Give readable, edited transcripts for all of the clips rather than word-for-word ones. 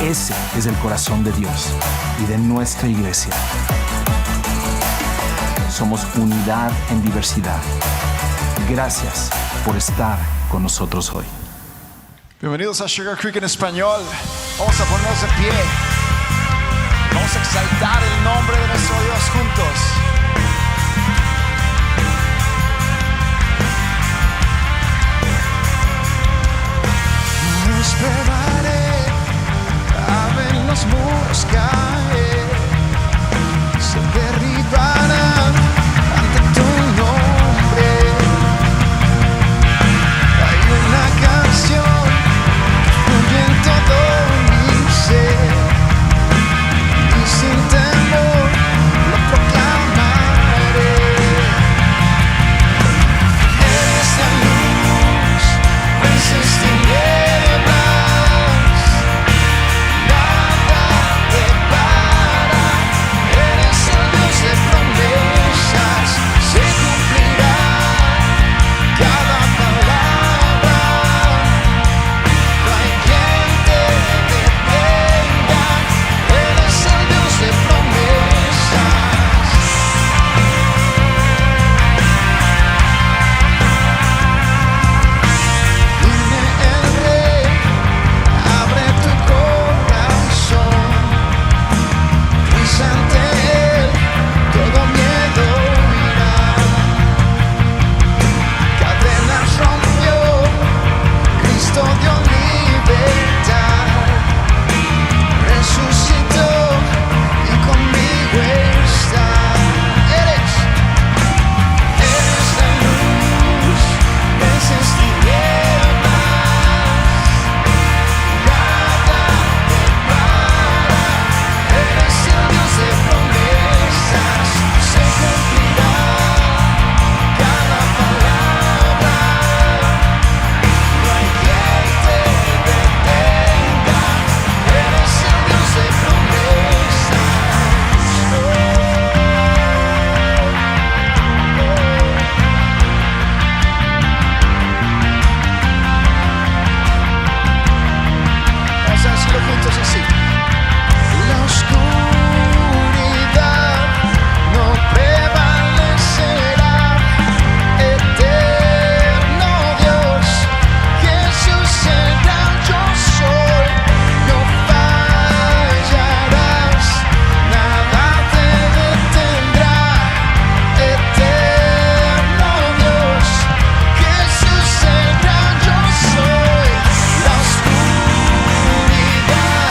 Ese es el corazón de Dios y de nuestra iglesia. Somos unidad en diversidad. Gracias por estar con nosotros hoy. Bienvenidos a Sugar Creek en español. Vamos a ponernos de pie. Vamos a exaltar el nombre de nuestro Dios juntos. No esperaré a ver los muros caer. Se derribarán ante tu nombre. Hay una canción que fluye en todo mi ser, y sin temor lo proclamaré. Eres la luz, vences tinieblas, nada te para. Eres el Dios de promesas, se cumplirá cada palabra. No hay quien te detenga. Eres el Dios de promesas. Dime el Rey, abre tu corazón, pues ante Él todo miedo irá. Cadenas rompió, Cristo dio libertad, resucitó y conmigo está. Eres la luz, vences tinieblas, nada te para. Eres el Dios de promesas, se cumplirá cada palabra. No hay quien te detenga. Eres el Dios de promesas. Vamos a decirlo juntos así. La oscuridad no prevalecerá. Eterno Dios, Jesús el gran yo soy. No fallarás, nada te detendrá. Eterno Dios, Jesús el gran yo soy. La oscuridad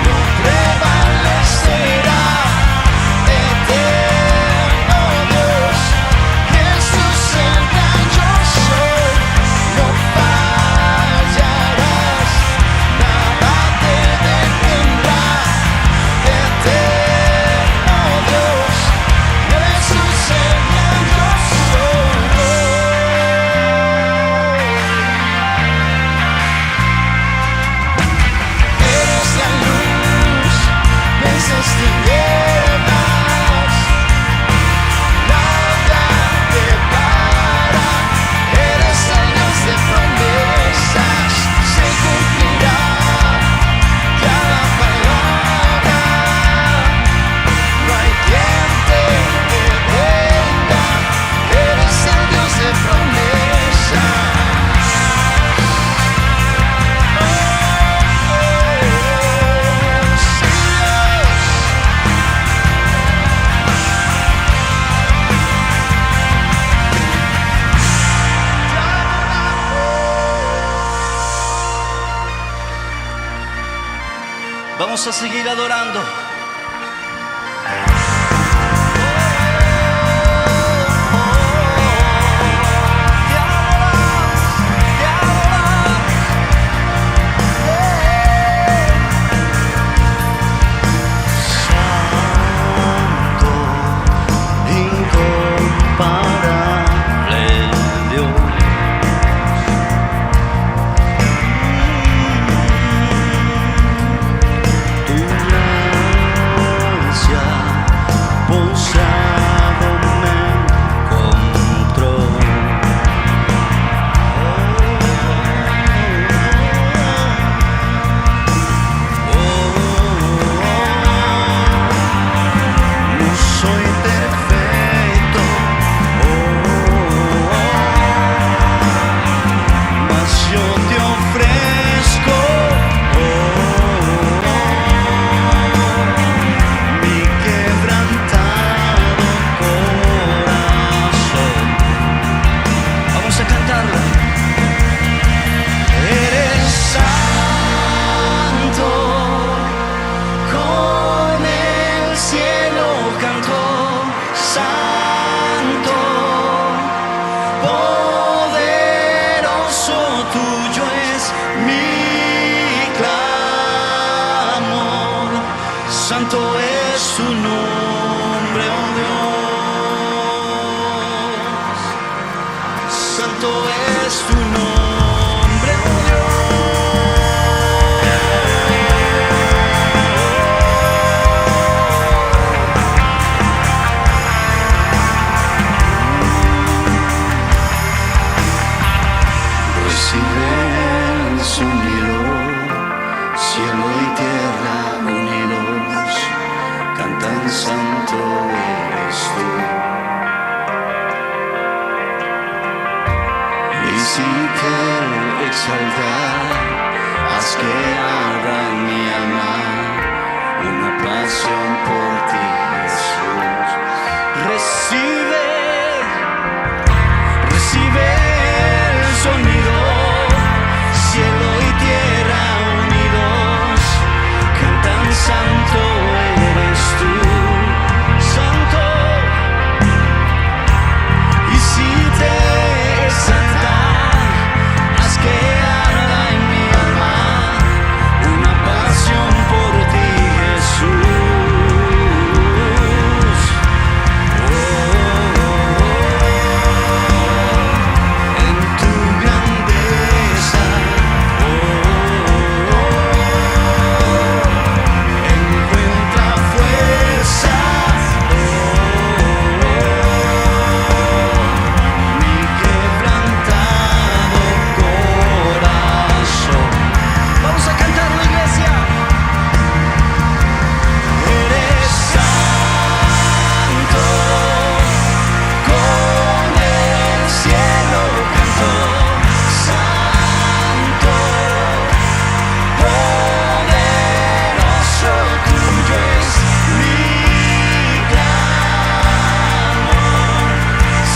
no prevalecerá. Eterno Dios, Jesús el gran yo soy. No fallarás, nada te detendrá. Eterno Dios, Jesús el gran yo soy. Eres la luz, vences tinieblas, nada te para. Eres el Dios de promesas, se cumplirá cada palabra. No hay quien te detenga. Eres el Dios de promesas. Vamos a seguir adorando. Santo, incomparable Dios. Tu gran Santo es su nombre, oh Dios. Santo es tu nombre, oh Dios. Recibe el sonido, cielo y tierra unidos, cantan santo eres tú. Y si te exaltar, haz que arda en mi alma una pasión por ti, Jesús. Recibe el sonido, cielo y tierra unidos, cantan santo eres tú, santo. Y si te exaltas, haz que arda en mi alma una pasión por ti, Jesús. En tu grandeza, encuentra fuerza, mi quebrantado corazón. Vamos a cantarlo, iglesia. Eres santo, con el cielo canto, santo, poderoso, tuyo es mi clamor,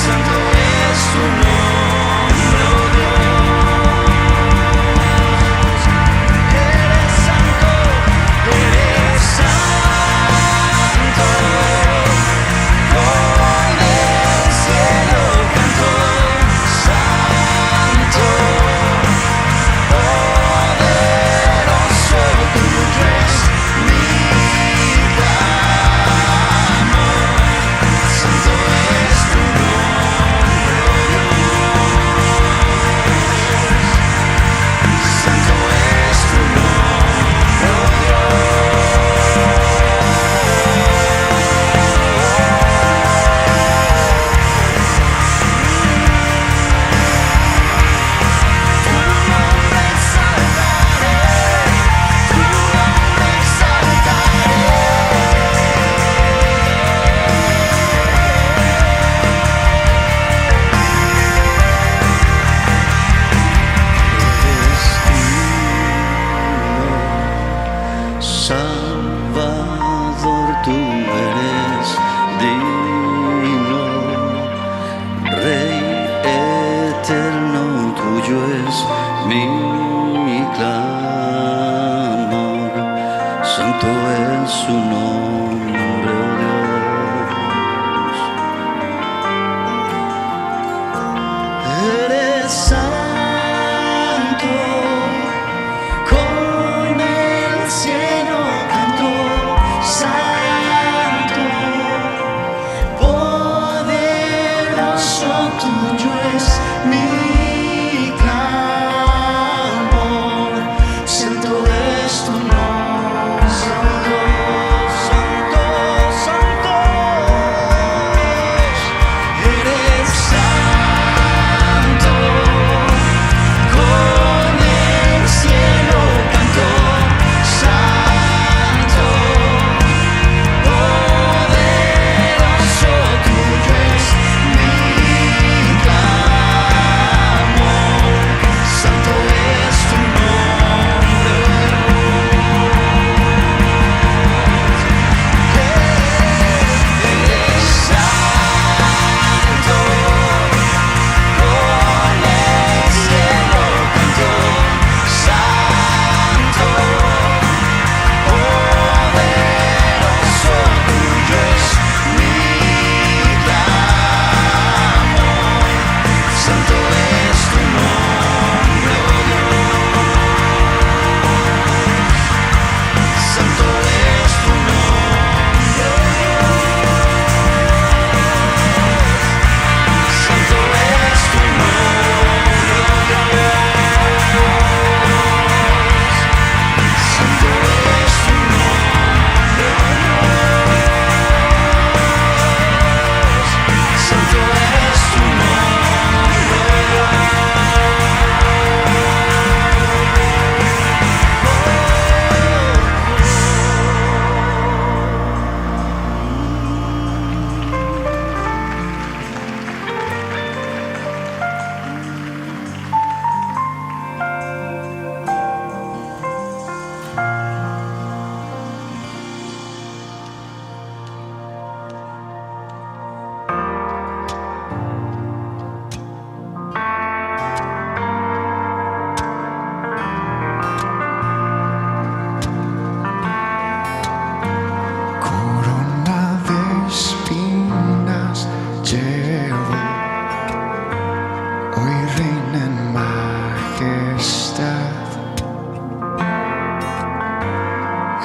santo es tu nombre, oh Dios. Eres santo, con el cielo canto, santo, poderoso, tuyo es mi clamor, santo es tu nombre, oh Dios. Santo es tu nombre, oh Salvador, tú eres digno, Rey eterno, tuyo es mi clamor, santo es su nombre, oh Dios. Eres santo, con el cielo canto, santo, poderoso, tuyo es mi clamor, santo es tu nombre, oh Dios, santo.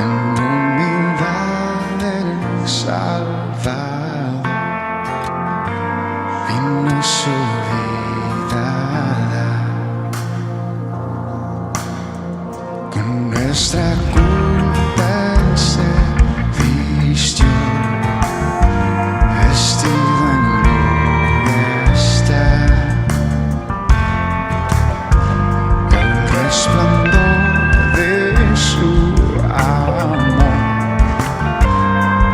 en humildad el Salvador vino su vida con nuestra culpa se vistió, vestido en gloria está. El resplandor de su amor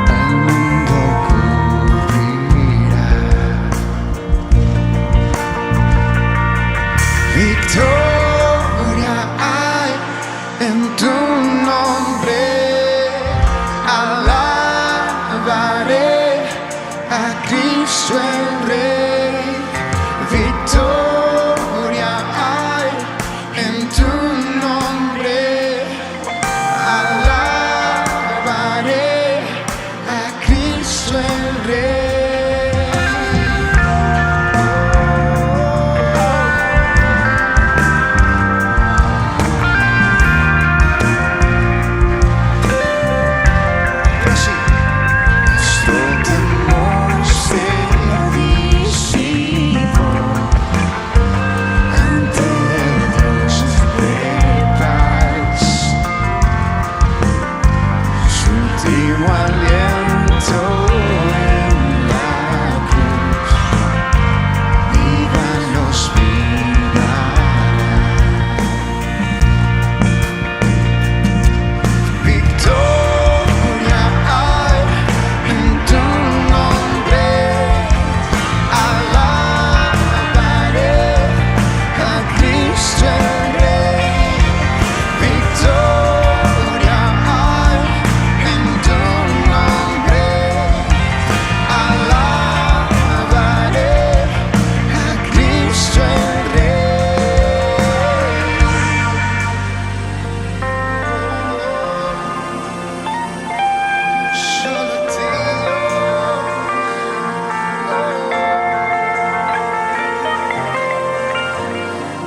el mundo cubrirá. Victoria hay en tu nombre, alabaré a Cristo el Rey. Victoria hay en tu nombre, alabaré a Cristo el Rey. Nuestro temor se disipó ante el Dios de paz. Su último aliento en la cruz, viva nos mirará. Victoria hay en tu nombre, alabaré a Cristo el Rey. Victoria hay en tu nombre, alabaré a Cristo el Rey. Solo a ti,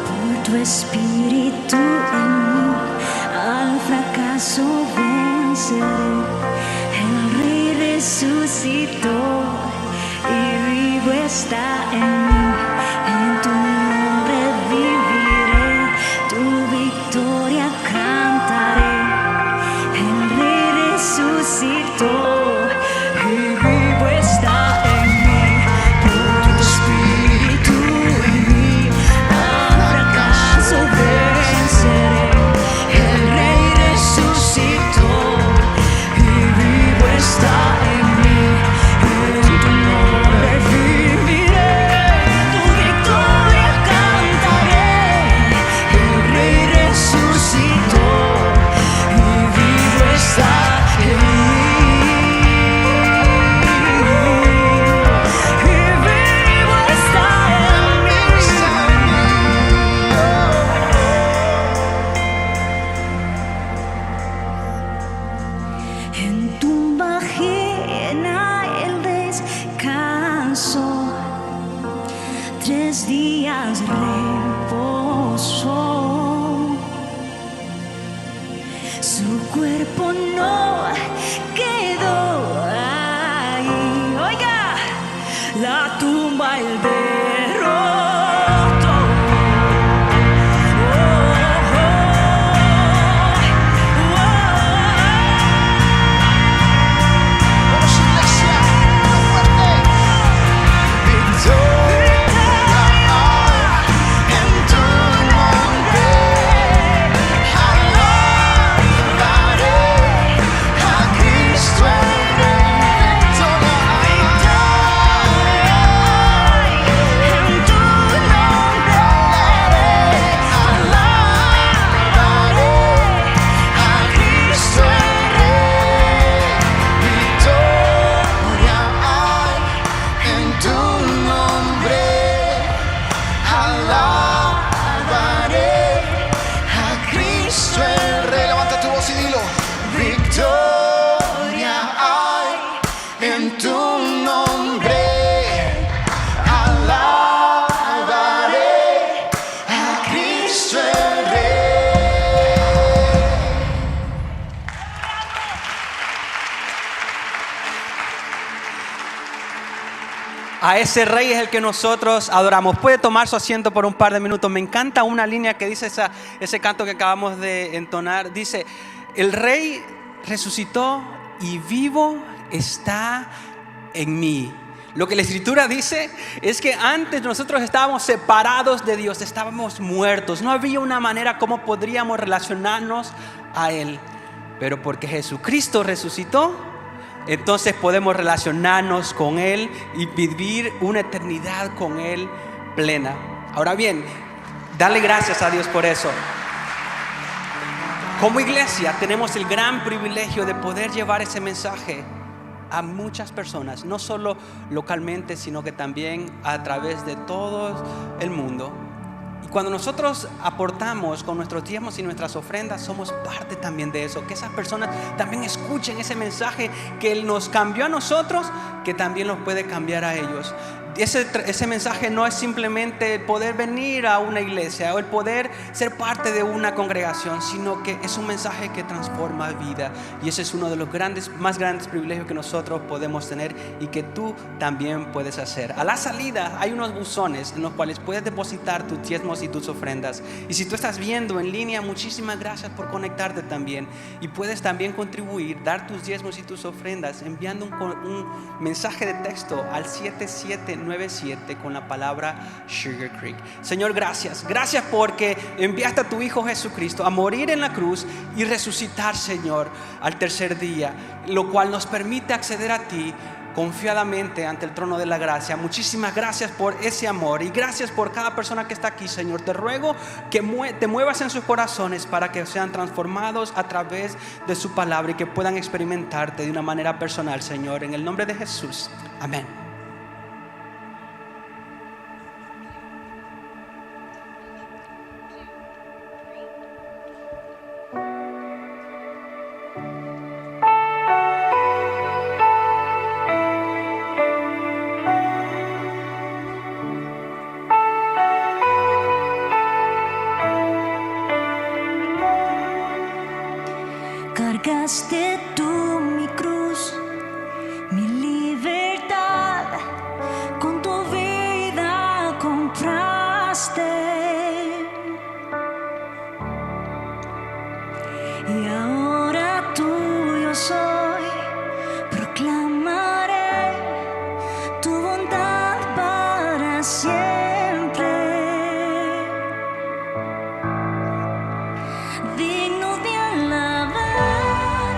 Por tu espíritu en mí, al fracaso venceré. El Rey resucitó y vivo está en mí. En tu nombre viviré, tu victoria cantaré. El Rey resucitó y vivo está en mí. Por tu espíritu en mí, al fracaso venceré. El Rey resucitó y vivo está en mí. En tu nombre viviré, tu victoria cantaré. El Rey resucitó y vivo está en mí. Y vivo está en mí. En tumba ajena él descansó, 3 días reposó. Su cuerpo no quedó ahí. Oiga, la tumba él derrotó. vamos iglesia, más fuerte. Victoria hay en tu nombre, alabaré a Cristo el Rey. Victoria hay A ese rey es el que nosotros adoramos. Puede tomar su asiento por un par de minutos. Me encanta una línea que dice ese canto que acabamos de entonar. Dice, el rey resucitó y vivo está en mí. Lo que la Escritura dice es que antes nosotros estábamos separados de Dios, estábamos muertos. No había una manera como podríamos relacionarnos a Él. Pero porque Jesucristo resucitó, entonces podemos relacionarnos con Él y vivir una eternidad con Él plena. Ahora bien, dale gracias a Dios por eso. Como iglesia tenemos el gran privilegio de poder llevar ese mensaje a muchas personas, no solo localmente, sino que también a través de todo el mundo. Y cuando nosotros aportamos con nuestros diezmos y nuestras ofrendas, somos parte también de eso. Que esas personas también escuchen ese mensaje que Él nos cambió a nosotros, que también los puede cambiar a ellos. Ese mensaje no es simplemente el poder venir a una iglesia o el poder ser parte de una congregación, sino que es un mensaje que transforma vida. Y ese es uno de los más grandes privilegios que nosotros podemos tener y que tú también puedes hacer. A la salida hay unos buzones en los cuales puedes depositar tus diezmos y tus ofrendas. Y si tú estás viendo en línea, muchísimas gracias por conectarte también. Y puedes también contribuir, dar tus diezmos y tus ofrendas enviando un mensaje de texto al 7797 con la palabra Sugar Creek. Señor, gracias porque enviaste a tu Hijo Jesucristo a morir en la cruz y resucitar, Señor, al tercer día, lo cual nos permite acceder a ti confiadamente ante el trono de la gracia. Muchísimas gracias por ese amor y gracias por cada persona que está aquí, Señor. Te ruego que te muevas en sus corazones para que sean transformados a través de su palabra y que puedan experimentarte de una manera personal, Señor, en el nombre de Jesús. Amén. Cargaste tú mi cruz, mi libertad, con tu vida compraste. Y ahora tuyo soy, proclamaré tu bondad para siempre. Digno de alabar,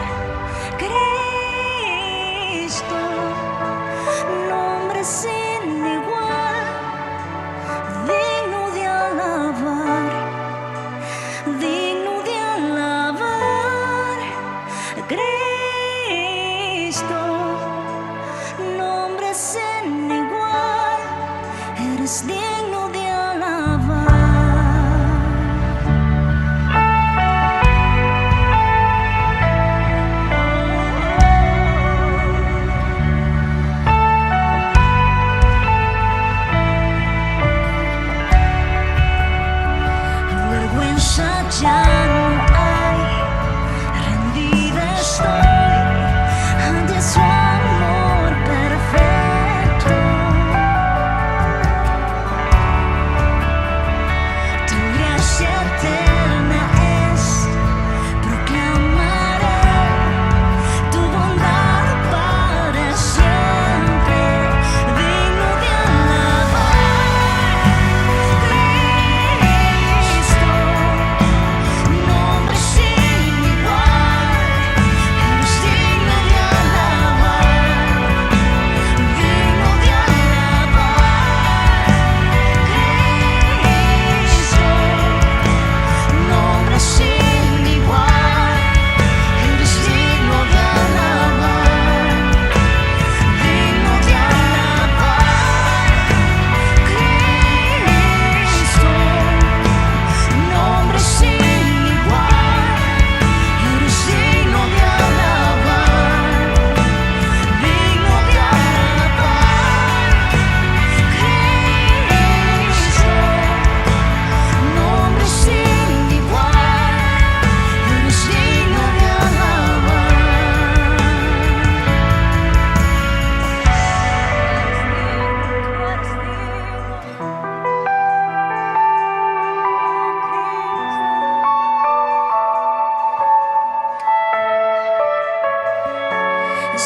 Cristo, nombre sin igual. Digno de alabar, digno de alabar.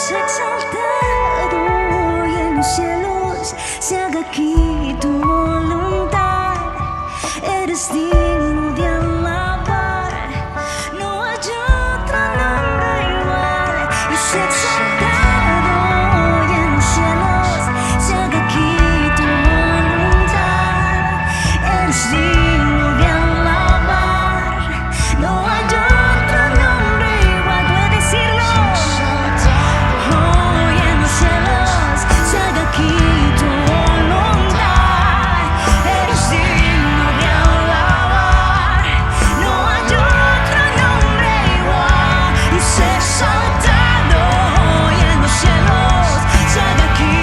es exaltado y en los cielos se haga aquí tu voluntad. Eres digno de alabar, no hay otro nombre igual. Y es exaltado y en los cielos se haga aquí tu voluntad. Eres digno de alabar, no hay otro nombre igual. Puedes decirlo. Hoy en los cielos se haga aquí tu voluntad. Eres digno de alabar, no hay otro nombre igual. Y sé exaltado hoy en los cielos se haga aquí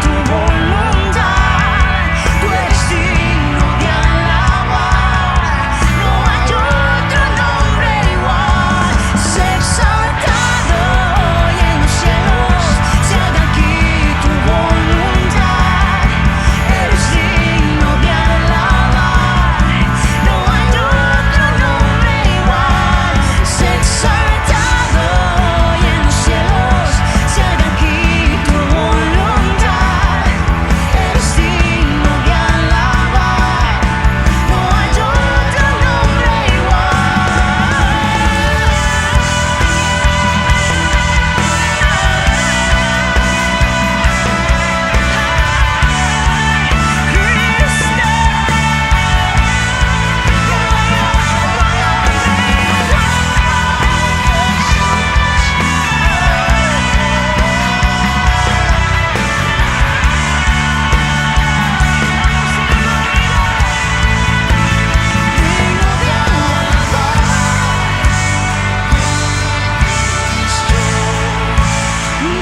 tu voluntad. Tú eres digno de alabar, no hay otro nombre igual. Sé exaltado hoy en los cielos se haga aquí tu voluntad. Eres digno de alabar, no hay otro nombre igual. Sé exaltado hoy en los cielos se haga aquí tu voluntad. Eres digno de alabar, no hay otro nombre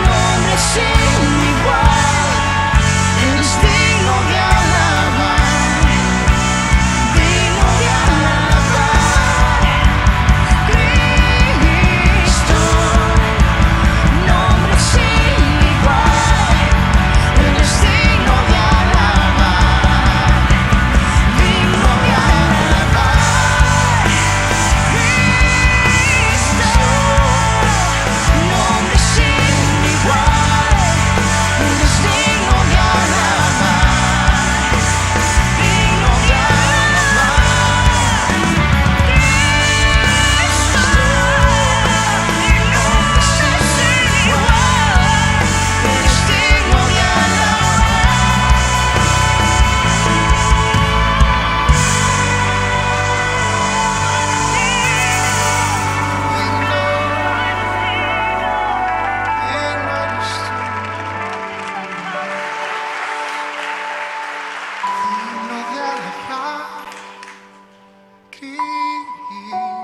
nombre sin igual. Eres digno de alabar, digno de alabar. Cristo, nombre sin igual. Eres digno de alabar, digno de alabar. Cristo, nombre sin igual. Eres digno de alabar, digno de alabar. Cristo, nombre sin igual. Eres digno de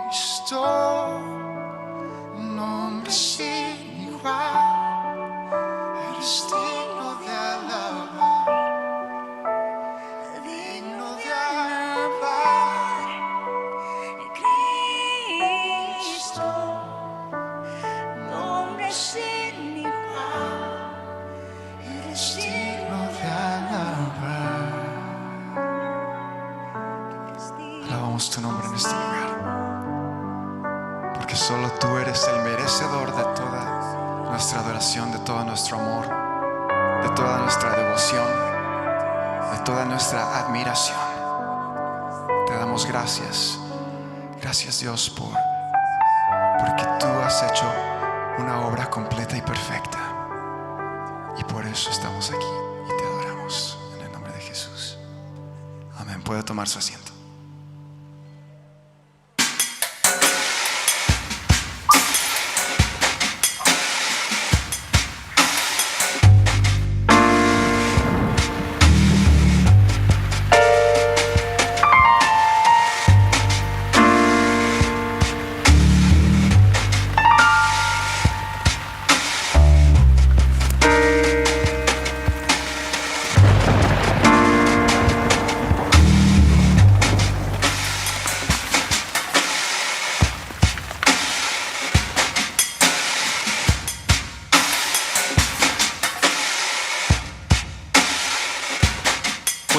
Cristo, nombre sin igual. Eres digno de alabar, digno de alabar. Cristo, nombre sin igual. Eres Digno de alabar. Alabamos tu nombre en este lugar, porque solo tú eres el merecedor de toda nuestra adoración, de todo nuestro amor, de toda nuestra devoción, de toda nuestra admiración. Te damos gracias. Gracias, Dios, porque tú has hecho una obra completa y perfecta, y por eso estamos aquí y te adoramos en el nombre de Jesús. Amén. Puede tomar su asiento.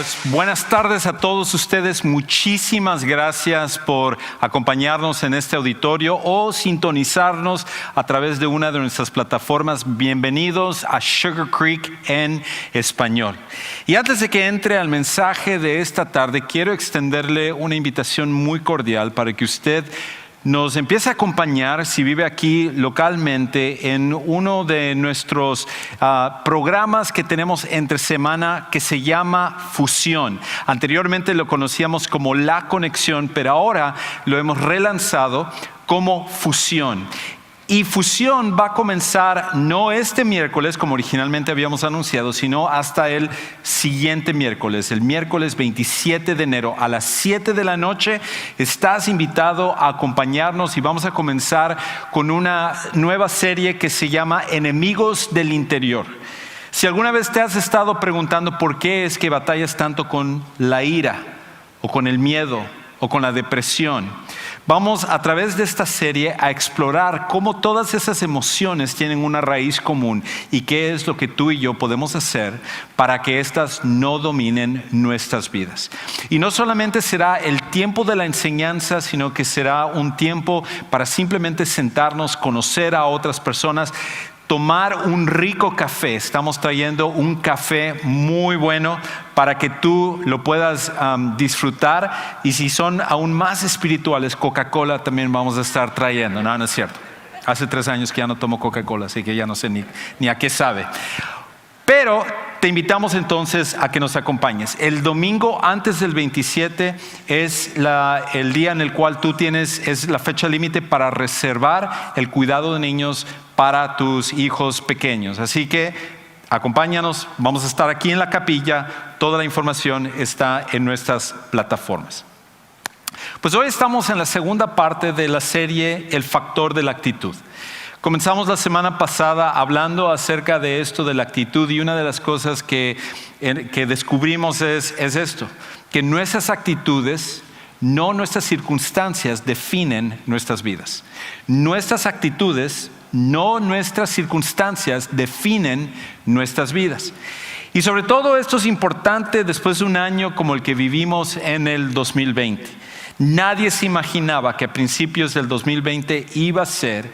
Pues buenas tardes a todos ustedes. Muchísimas gracias por acompañarnos en este auditorio o sintonizarnos a través de una de nuestras plataformas. Bienvenidos a Sugar Creek en español. Y antes de que entre al mensaje de esta tarde, quiero extenderle una invitación muy cordial para que usted nos empieza a acompañar, si vive aquí localmente, en uno de nuestros programas que tenemos entre semana que se llama Fusión. Anteriormente lo conocíamos como La Conexión, pero ahora lo hemos relanzado como Fusión. Y Fusión va a comenzar no este miércoles, como originalmente habíamos anunciado, sino hasta el siguiente miércoles, el miércoles 27 de enero a las 7 de la noche. Estás invitado a acompañarnos y vamos a comenzar con una nueva serie que se llama Enemigos del Interior. Si alguna vez te has estado preguntando por qué es que batallas tanto con la ira, o con el miedo, o con la depresión, vamos a través de esta serie a explorar cómo todas esas emociones tienen una raíz común y qué es lo que tú y yo podemos hacer para que éstas no dominen nuestras vidas. Y no solamente será el tiempo de la enseñanza, sino que será un tiempo para simplemente sentarnos, conocer a otras personas, tomar un rico café. Estamos trayendo un café muy bueno para que tú lo puedas disfrutar. Y si son aún más espirituales, Coca-Cola también vamos a estar trayendo. No es cierto. Hace 3 años que ya no tomo Coca-Cola, así que ya no sé ni a qué sabe. Pero te invitamos entonces a que nos acompañes. El domingo antes del 27 es el día en el cual es la fecha límite para reservar el cuidado de niños para tus hijos pequeños. Así que acompáñanos, vamos a estar aquí en la capilla, toda la información está en nuestras plataformas. Pues hoy estamos en la segunda parte de la serie El Factor de la Actitud. Comenzamos la semana pasada hablando acerca de esto de la actitud y una de las cosas que descubrimos es esto, que nuestras actitudes, no nuestras circunstancias, definen nuestras vidas. Nuestras actitudes, no nuestras circunstancias, definen nuestras vidas. Y sobre todo esto es importante después de un año como el que vivimos en el 2020. Nadie se imaginaba que a principios del 2020 iba a ser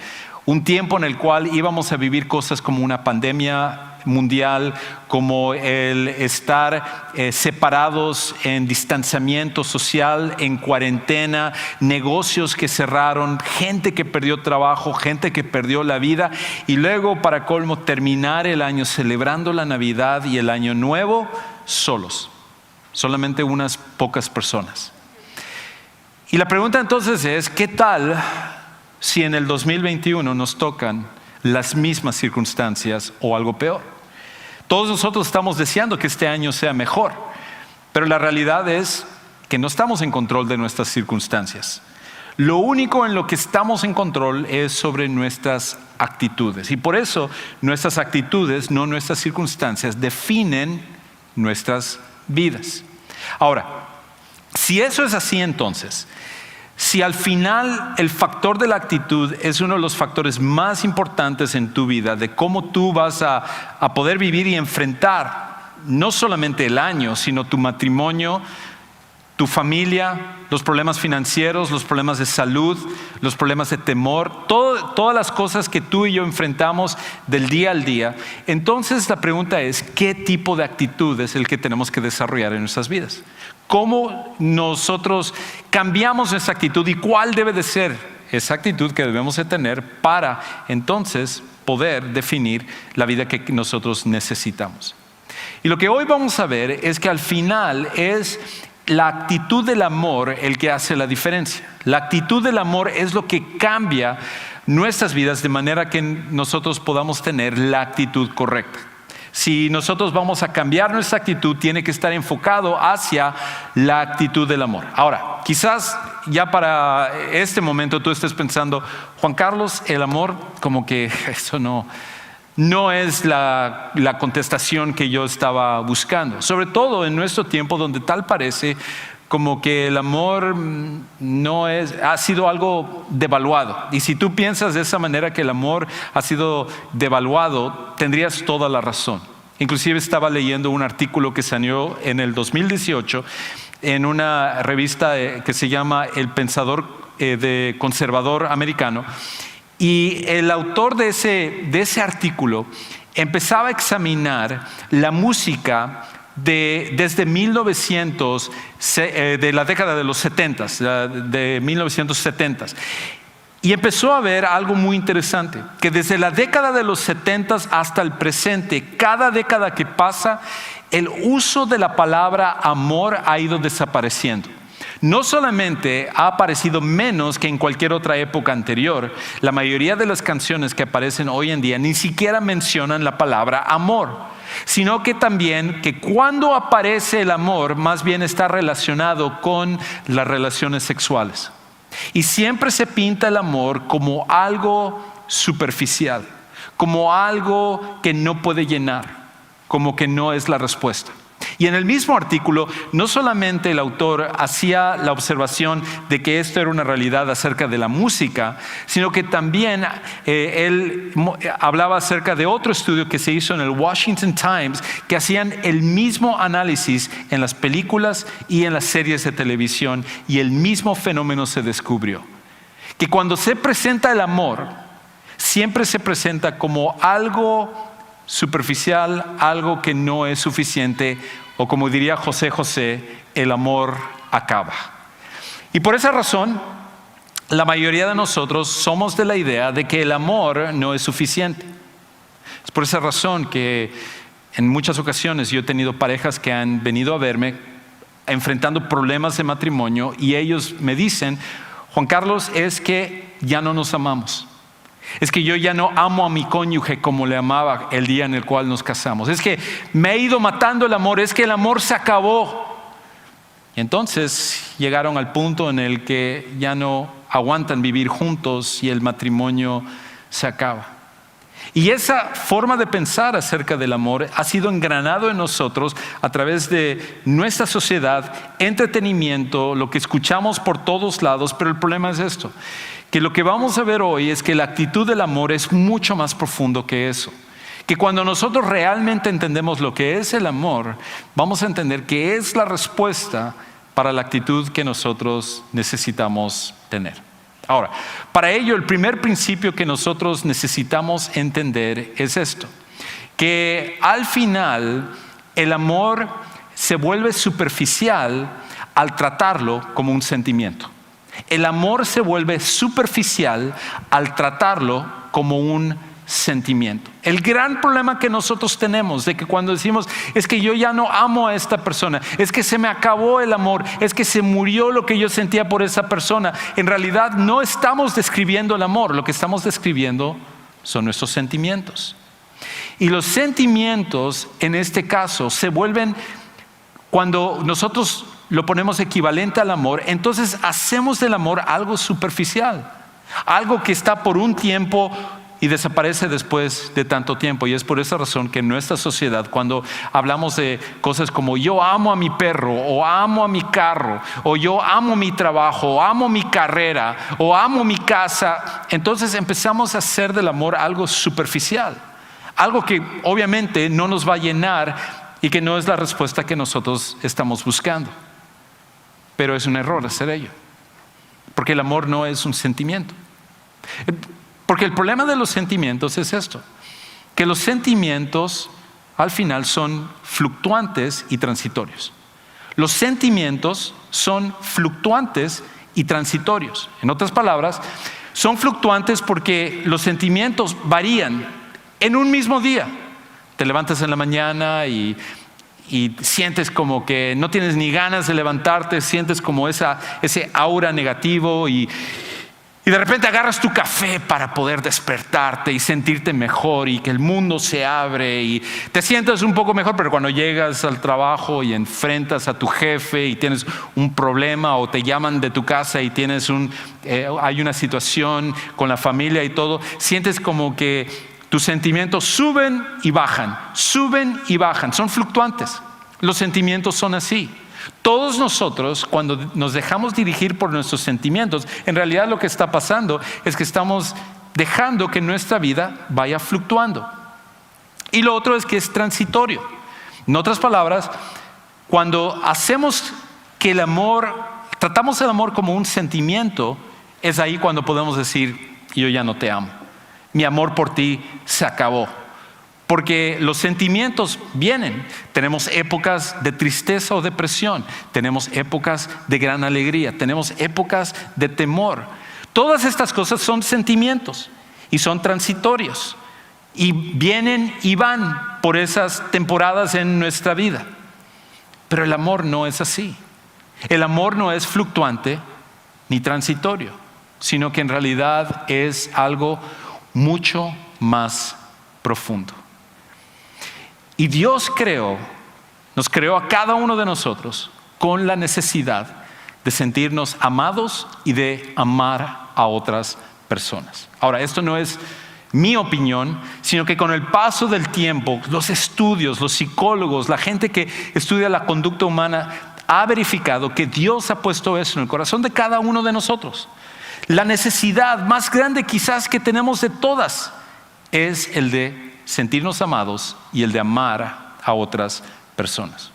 un tiempo en el cual íbamos a vivir cosas como una pandemia mundial, como el estar separados en distanciamiento social, en cuarentena, negocios que cerraron, gente que perdió trabajo, gente que perdió la vida, y luego para colmo terminar el año celebrando la Navidad y el Año Nuevo solos, solamente unas pocas personas. Y la pregunta entonces es, ¿qué tal si en el 2021 nos tocan las mismas circunstancias o algo peor? Todos nosotros estamos deseando que este año sea mejor, pero la realidad es que no estamos en control de nuestras circunstancias. Lo único en lo que estamos en control es sobre nuestras actitudes. Y por eso nuestras actitudes, no nuestras circunstancias, definen nuestras vidas. Ahora, si eso es así, entonces, si al final el factor de la actitud es uno de los factores más importantes en tu vida, de cómo tú vas a poder vivir y enfrentar no solamente el año, sino tu matrimonio, tu familia, los problemas financieros, los problemas de salud, los problemas de temor, todas las cosas que tú y yo enfrentamos del día al día, entonces la pregunta es, ¿qué tipo de actitud es el que tenemos que desarrollar en nuestras vidas? ¿Cómo nosotros cambiamos nuestra actitud y cuál debe de ser esa actitud que debemos de tener para entonces poder definir la vida que nosotros necesitamos? Y lo que hoy vamos a ver es que al final es la actitud del amor el que hace la diferencia. La actitud del amor es lo que cambia nuestras vidas de manera que nosotros podamos tener la actitud correcta. Si nosotros vamos a cambiar nuestra actitud, tiene que estar enfocado hacia la actitud del amor. Ahora, quizás ya para este momento tú estés pensando, Juan Carlos, el amor, como que eso no es la contestación que yo estaba buscando. Sobre todo en nuestro tiempo donde tal parece como que el amor ha sido algo devaluado. Y si tú piensas de esa manera que el amor ha sido devaluado, tendrías toda la razón. Inclusive estaba leyendo un artículo que salió en el 2018 en una revista que se llama El Pensador Conservador Americano, y el autor de ese artículo empezaba a examinar la música desde 1900, de la década de los 70, de 1970. Y empezó a ver algo muy interesante, que desde la década de los 70 hasta el presente, cada década que pasa, el uso de la palabra amor ha ido desapareciendo. No solamente ha aparecido menos que en cualquier otra época anterior, la mayoría de las canciones que aparecen hoy en día ni siquiera mencionan la palabra amor, sino que también que cuando aparece el amor, más bien está relacionado con las relaciones sexuales. Y siempre se pinta el amor como algo superficial, como algo que no puede llenar, como que no es la respuesta. Y en el mismo artículo, no solamente el autor hacía la observación de que esto era una realidad acerca de la música, sino que también él hablaba acerca de otro estudio que se hizo en el Washington Times, que hacían el mismo análisis en las películas y en las series de televisión, y el mismo fenómeno se descubrió. Que cuando se presenta el amor, siempre se presenta como algo superficial, algo que no es suficiente, o como diría José José, el amor acaba. Y por esa razón, la mayoría de nosotros somos de la idea de que el amor no es suficiente. Es por esa razón que en muchas ocasiones yo he tenido parejas que han venido a verme enfrentando problemas de matrimonio, y ellos me dicen: Juan Carlos, es que ya no nos amamos. Es que yo ya no amo a mi cónyuge como le amaba el día en el cual nos casamos. Es que me he ido matando el amor, es que el amor se acabó. Y entonces llegaron al punto en el que ya no aguantan vivir juntos y el matrimonio se acaba. Y esa forma de pensar acerca del amor ha sido engranado en nosotros a través de nuestra sociedad, entretenimiento, lo que escuchamos por todos lados. Pero el problema es esto, que lo que vamos a ver hoy es que la actitud del amor es mucho más profundo que eso. Que cuando nosotros realmente entendemos lo que es el amor, vamos a entender que es la respuesta para la actitud que nosotros necesitamos tener. Ahora, para ello, el primer principio que nosotros necesitamos entender es esto: que al final el amor se vuelve superficial al tratarlo como un sentimiento. El amor se vuelve superficial al tratarlo como un sentimiento. El gran problema que nosotros tenemos de que cuando decimos: es que yo ya no amo a esta persona, es que se me acabó el amor, es que se murió lo que yo sentía por esa persona, en realidad no estamos describiendo el amor, lo que estamos describiendo son nuestros sentimientos. Y los sentimientos en este caso se vuelven, cuando nosotros lo ponemos equivalente al amor, entonces hacemos del amor algo superficial, algo que está por un tiempo y desaparece después de tanto tiempo. Y es por esa razón que en nuestra sociedad, cuando hablamos de cosas como yo amo a mi perro, o amo a mi carro, o yo amo mi trabajo, o amo mi carrera, o amo mi casa, entonces empezamos a hacer del amor algo superficial, algo que obviamente no nos va a llenar y que no es la respuesta que nosotros estamos buscando. Pero es un error hacer ello, porque el amor no es un sentimiento. Porque el problema de los sentimientos es esto, que los sentimientos al final son fluctuantes y transitorios. Los sentimientos son fluctuantes y transitorios. En otras palabras, son fluctuantes porque los sentimientos varían en un mismo día. Te levantas en la mañana y sientes como que no tienes ni ganas de levantarte, sientes como ese aura negativo y de repente agarras tu café para poder despertarte y sentirte mejor y que el mundo se abre y te sientes un poco mejor. Pero cuando llegas al trabajo y enfrentas a tu jefe y tienes un problema, o te llaman de tu casa y hay una situación con la familia y todo, sientes como que tus sentimientos suben y bajan, son fluctuantes. Los sentimientos son así. Todos nosotros, cuando nos dejamos dirigir por nuestros sentimientos, en realidad lo que está pasando es que estamos dejando que nuestra vida vaya fluctuando. Y lo otro es que es transitorio. En otras palabras, cuando hacemos que el amor, tratamos el amor como un sentimiento, es ahí cuando podemos decir, yo ya no te amo. Mi amor por ti se acabó. Porque los sentimientos vienen. Tenemos épocas de tristeza o depresión. Tenemos épocas de gran alegría. Tenemos épocas de temor. Todas estas cosas son sentimientos y son transitorios. Y vienen y van por esas temporadas en nuestra vida. Pero el amor no es así. El amor no es fluctuante ni transitorio, sino que en realidad es algo mucho más profundo. Y Dios nos creó a cada uno de nosotros con la necesidad de sentirnos amados y de amar a otras personas. Ahora, esto no es mi opinión, sino que con el paso del tiempo, los estudios, los psicólogos, la gente que estudia la conducta humana ha verificado que Dios ha puesto eso en el corazón de cada uno de nosotros. La necesidad más grande quizás que tenemos de todas es el de sentirnos amados y el de amar a otras personas.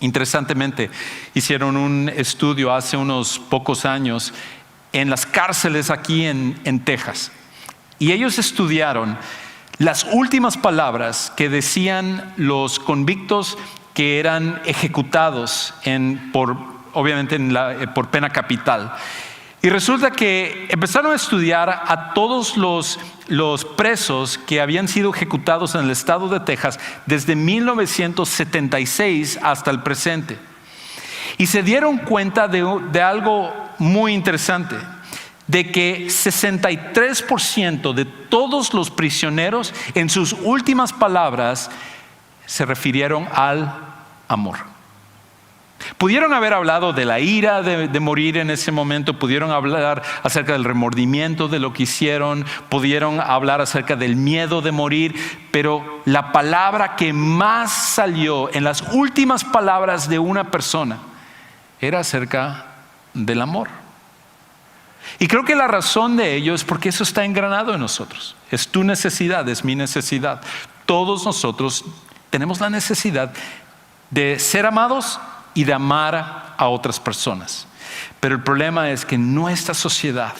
Interesantemente, hicieron un estudio hace unos pocos años en las cárceles aquí en Texas. Y ellos estudiaron las últimas palabras que decían los convictos que eran ejecutados obviamente por pena capital. Y resulta que empezaron a estudiar a todos los presos que habían sido ejecutados en el estado de Texas desde 1976 hasta el presente. Y se dieron cuenta de algo muy interesante, de que 63% de todos los prisioneros en sus últimas palabras se refirieron al amor. Pudieron haber hablado de la ira de morir en ese momento, pudieron hablar acerca del remordimiento de lo que hicieron, pudieron hablar acerca del miedo de morir, pero la palabra que más salió en las últimas palabras de una persona era acerca del amor. Y creo que la razón de ello es porque eso está engranado en nosotros. Es tu necesidad, es mi necesidad. Todos nosotros tenemos la necesidad de ser amados y de amar a otras personas. Pero el problema es que nuestra sociedad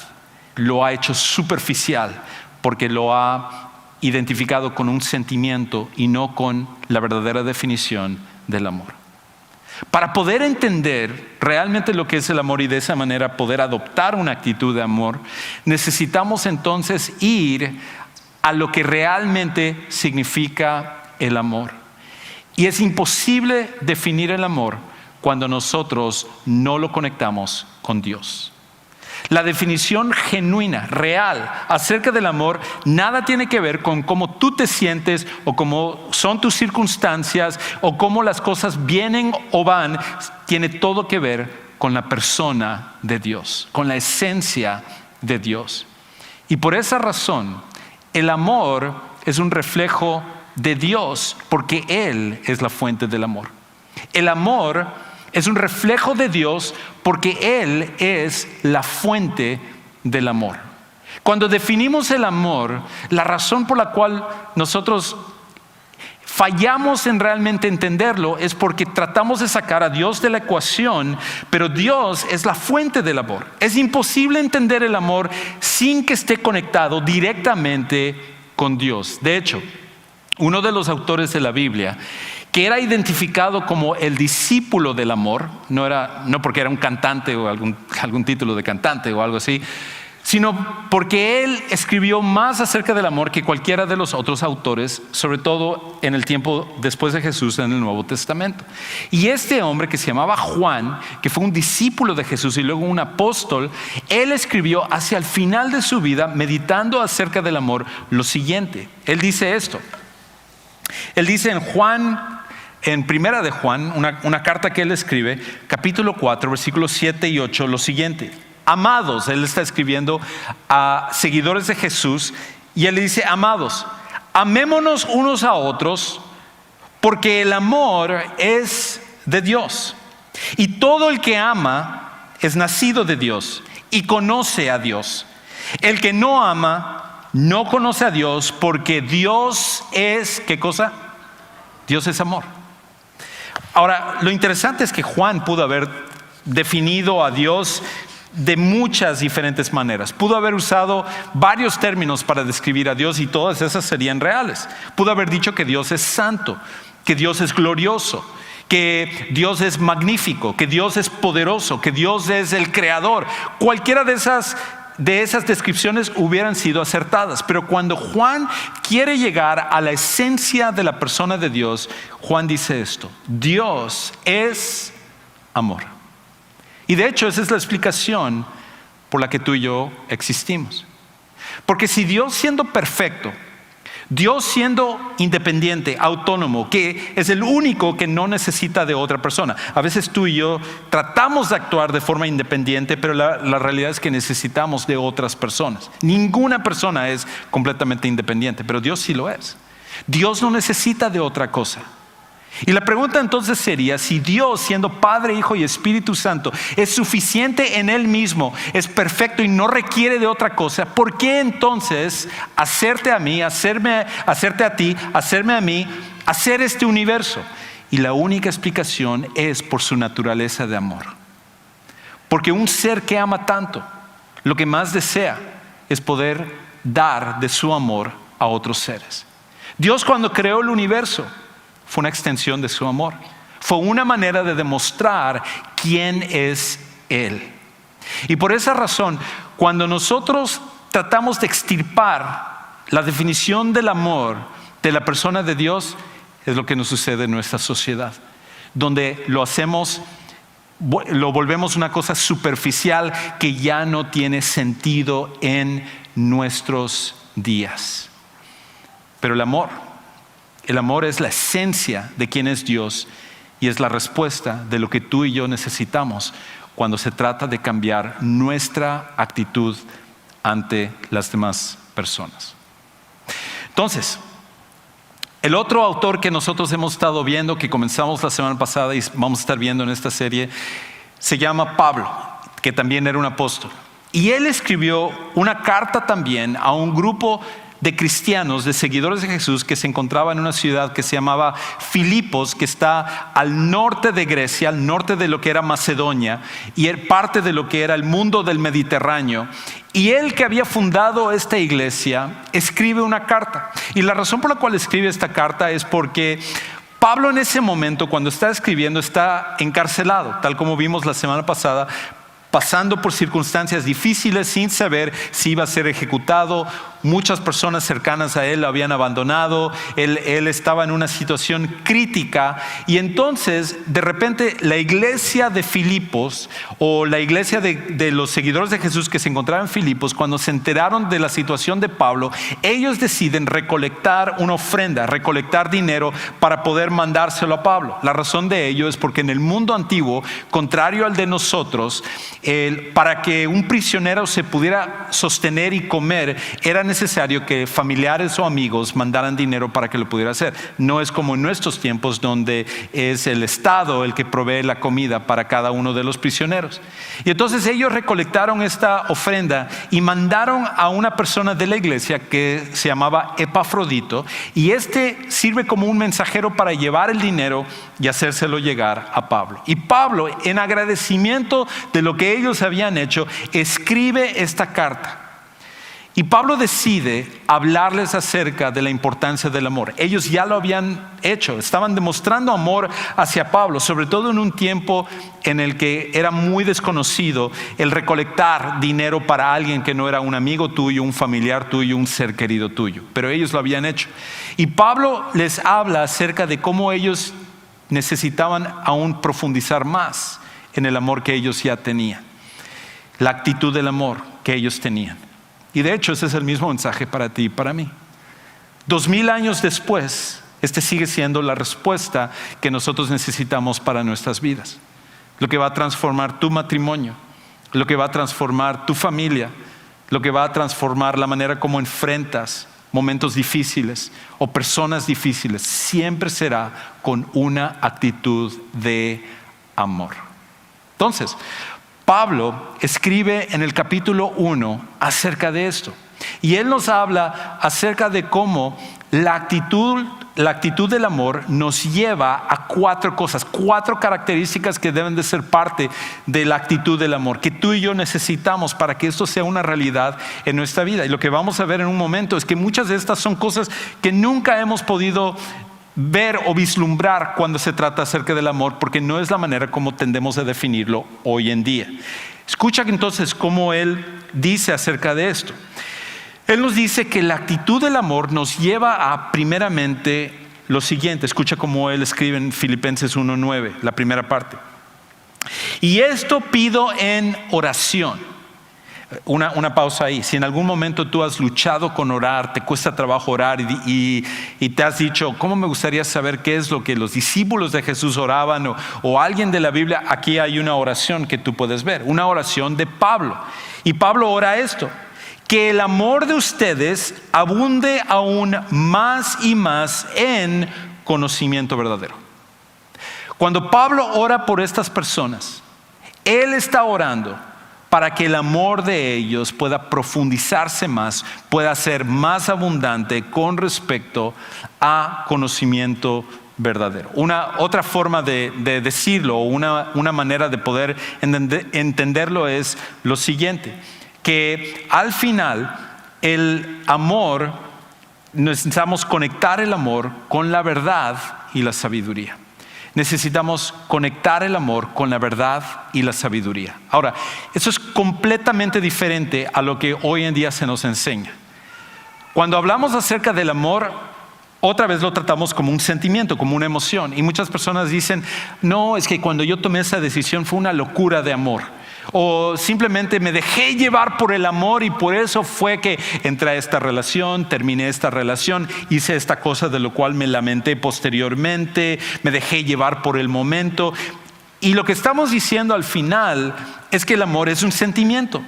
lo ha hecho superficial porque lo ha identificado con un sentimiento y no con la verdadera definición del amor. Para poder entender realmente lo que es el amor y de esa manera poder adoptar una actitud de amor, necesitamos entonces ir a lo que realmente significa el amor. Y es imposible definir el amor cuando nosotros no lo conectamos con Dios. La definición genuina, real, acerca del amor, nada tiene que ver con cómo tú te sientes o cómo son tus circunstancias o cómo las cosas vienen o van. Tiene todo que ver con la persona de Dios, con la esencia de Dios. Y por esa razón, el amor es un reflejo de Dios porque Él es la fuente del amor. El amor es un reflejo de Dios porque Él es la fuente del amor. Cuando definimos el amor, la razón por la cual nosotros fallamos en realmente entenderlo es porque tratamos de sacar a Dios de la ecuación, pero Dios es la fuente del amor. Es imposible entender el amor sin que esté conectado directamente con Dios. De hecho, uno de los autores de la Biblia, que era identificado como el discípulo del amor, no porque era un cantante o algún título de cantante o algo así, sino porque él escribió más acerca del amor que cualquiera de los otros autores, sobre todo en el tiempo después de Jesús en el Nuevo Testamento. Y este hombre que se llamaba Juan, que fue un discípulo de Jesús y luego un apóstol, él escribió hacia el final de su vida, meditando acerca del amor, lo siguiente. Él dice esto. Él dice en Primera de Juan, una carta que él escribe, capítulo 4, versículos 7 y 8, lo siguiente. Amados, él está escribiendo a seguidores de Jesús y él le dice, amados, amémonos unos a otros porque el amor es de Dios. Y todo el que ama es nacido de Dios y conoce a Dios. El que no ama no conoce a Dios porque Dios es, ¿qué cosa? Dios es amor. Ahora, lo interesante es que Juan pudo haber definido a Dios de muchas diferentes maneras. Pudo haber usado varios términos para describir a Dios y todas esas serían reales. Pudo haber dicho que Dios es santo, que Dios es glorioso, que Dios es magnífico, que Dios es poderoso, que Dios es el creador. Cualquiera de esas descripciones hubieran sido acertadas, pero cuando Juan quiere llegar a la esencia de la persona de Dios, Juan dice esto: Dios es amor. Y de hecho esa es la explicación por la que tú y yo existimos. Porque si Dios siendo perfecto, Dios siendo independiente, autónomo, que es el único que no necesita de otra persona. A veces tú y yo tratamos de actuar de forma independiente, pero la realidad es que necesitamos de otras personas. Ninguna persona es completamente independiente, pero Dios sí lo es. Dios no necesita de otra cosa. Y la pregunta entonces sería, si Dios, siendo Padre, Hijo y Espíritu Santo, es suficiente en Él mismo, es perfecto y no requiere de otra cosa, ¿por qué entonces hacerte a mí, hacerte a ti, hacerme a mí, hacer este universo? Y la única explicación es por su naturaleza de amor. Porque un ser que ama tanto, lo que más desea es poder dar de su amor a otros seres. Dios, cuando creó el universo, fue una extensión de su amor. Fue una manera de demostrar quién es Él. Y por esa razón, cuando nosotros tratamos de extirpar la definición del amor de la persona de Dios, es lo que nos sucede en nuestra sociedad, donde lo volvemos una cosa superficial que ya no tiene sentido en nuestros días. Pero el amor es la esencia de quién es Dios y es la respuesta de lo que tú y yo necesitamos cuando se trata de cambiar nuestra actitud ante las demás personas. Entonces, el otro autor que nosotros hemos estado viendo, que comenzamos la semana pasada y vamos a estar viendo en esta serie, se llama Pablo, que también era un apóstol. Y él escribió una carta también a un grupo de cristianos, de seguidores de Jesús, que se encontraba en una ciudad que se llamaba Filipos, que está al norte de Grecia, al norte de lo que era Macedonia y parte de lo que era el mundo del Mediterráneo. Y él, que había fundado esta iglesia, escribe una carta. Y la razón por la cual escribe esta carta es porque Pablo, en ese momento, cuando está escribiendo, está encarcelado, tal como vimos la semana pasada, pasando por circunstancias difíciles sin saber si iba a ser ejecutado. Muchas personas cercanas a él lo habían abandonado. Él estaba en una situación crítica. Y entonces, de repente, la iglesia de Filipos, o la iglesia de los seguidores de Jesús que se encontraban en Filipos, cuando se enteraron de la situación de Pablo, ellos deciden recolectar una ofrenda, recolectar dinero para poder mandárselo a Pablo. La razón de ello es porque en el mundo antiguo, contrario al de nosotros, para que un prisionero se pudiera sostener y comer, era necesario que familiares o amigos mandaran dinero para que lo pudiera hacer. No es como en nuestros tiempos, donde es el Estado el que provee la comida para cada uno de los prisioneros. Y entonces ellos recolectaron esta ofrenda y mandaron a una persona de la iglesia que se llamaba Epafrodito, y este sirve como un mensajero para llevar el dinero y hacérselo llegar a Pablo. Y Pablo, en agradecimiento de lo que ellos habían hecho, escribe esta carta. Y Pablo decide hablarles acerca de la importancia del amor. Ellos ya lo habían hecho, estaban demostrando amor hacia Pablo, sobre todo en un tiempo en el que era muy desconocido el recolectar dinero para alguien que no era un amigo tuyo, un familiar tuyo, un ser querido tuyo. Pero ellos lo habían hecho. Y Pablo les habla acerca de cómo ellos necesitaban aún profundizar más en el amor que ellos ya tenían, la actitud del amor que ellos tenían. Y de hecho ese es el mismo mensaje para ti y para mí. 2000 años después, este sigue siendo la respuesta que nosotros necesitamos para nuestras vidas. Lo que va a transformar tu matrimonio, lo que va a transformar tu familia, lo que va a transformar la manera como enfrentas momentos difíciles o personas difíciles, siempre será con una actitud de amor. Entonces, Pablo escribe en el capítulo 1 acerca de esto. Y él nos habla acerca de cómo la actitud del amor nos lleva a 4 cosas, 4 características que deben de ser parte de la actitud del amor, que tú y yo necesitamos para que esto sea una realidad en nuestra vida. Y lo que vamos a ver en un momento es que muchas de estas son cosas que nunca hemos podido ver o vislumbrar cuando se trata acerca del amor, porque no es la manera como tendemos a definirlo hoy en día. Escucha entonces cómo él dice acerca de esto. Él nos dice que la actitud del amor nos lleva a, primeramente, lo siguiente. Escucha cómo él escribe en Filipenses 1:9, la primera parte. Y esto pido en oración. Una pausa ahí. Si en algún momento tú has luchado con orar, te cuesta trabajo orar y te has dicho, ¿cómo me gustaría saber qué es lo que los discípulos de Jesús oraban o alguien de la Biblia? Aquí hay una oración que tú puedes ver, una oración de Pablo. Y Pablo ora esto: que el amor de ustedes abunde aún más y más en conocimiento verdadero. Cuando Pablo ora por estas personas, él está orando para que el amor de ellos pueda profundizarse más, pueda ser más abundante con respecto a conocimiento verdadero. Otra forma de decirlo, una manera de poder entenderlo es lo siguiente: que al final el amor, necesitamos conectar el amor con la verdad y la sabiduría. Necesitamos conectar el amor con la verdad y la sabiduría. Ahora, eso es completamente diferente a lo que hoy en día se nos enseña. Cuando hablamos acerca del amor, otra vez lo tratamos como un sentimiento, como una emoción. Y muchas personas dicen, no, es que cuando yo tomé esa decisión fue una locura de amor. O simplemente me dejé llevar por el amor y por eso fue que entré a esta relación, terminé esta relación, hice esta cosa de lo cual me lamenté posteriormente, me dejé llevar por el momento. Y lo que estamos diciendo al final es que el amor es un sentimiento.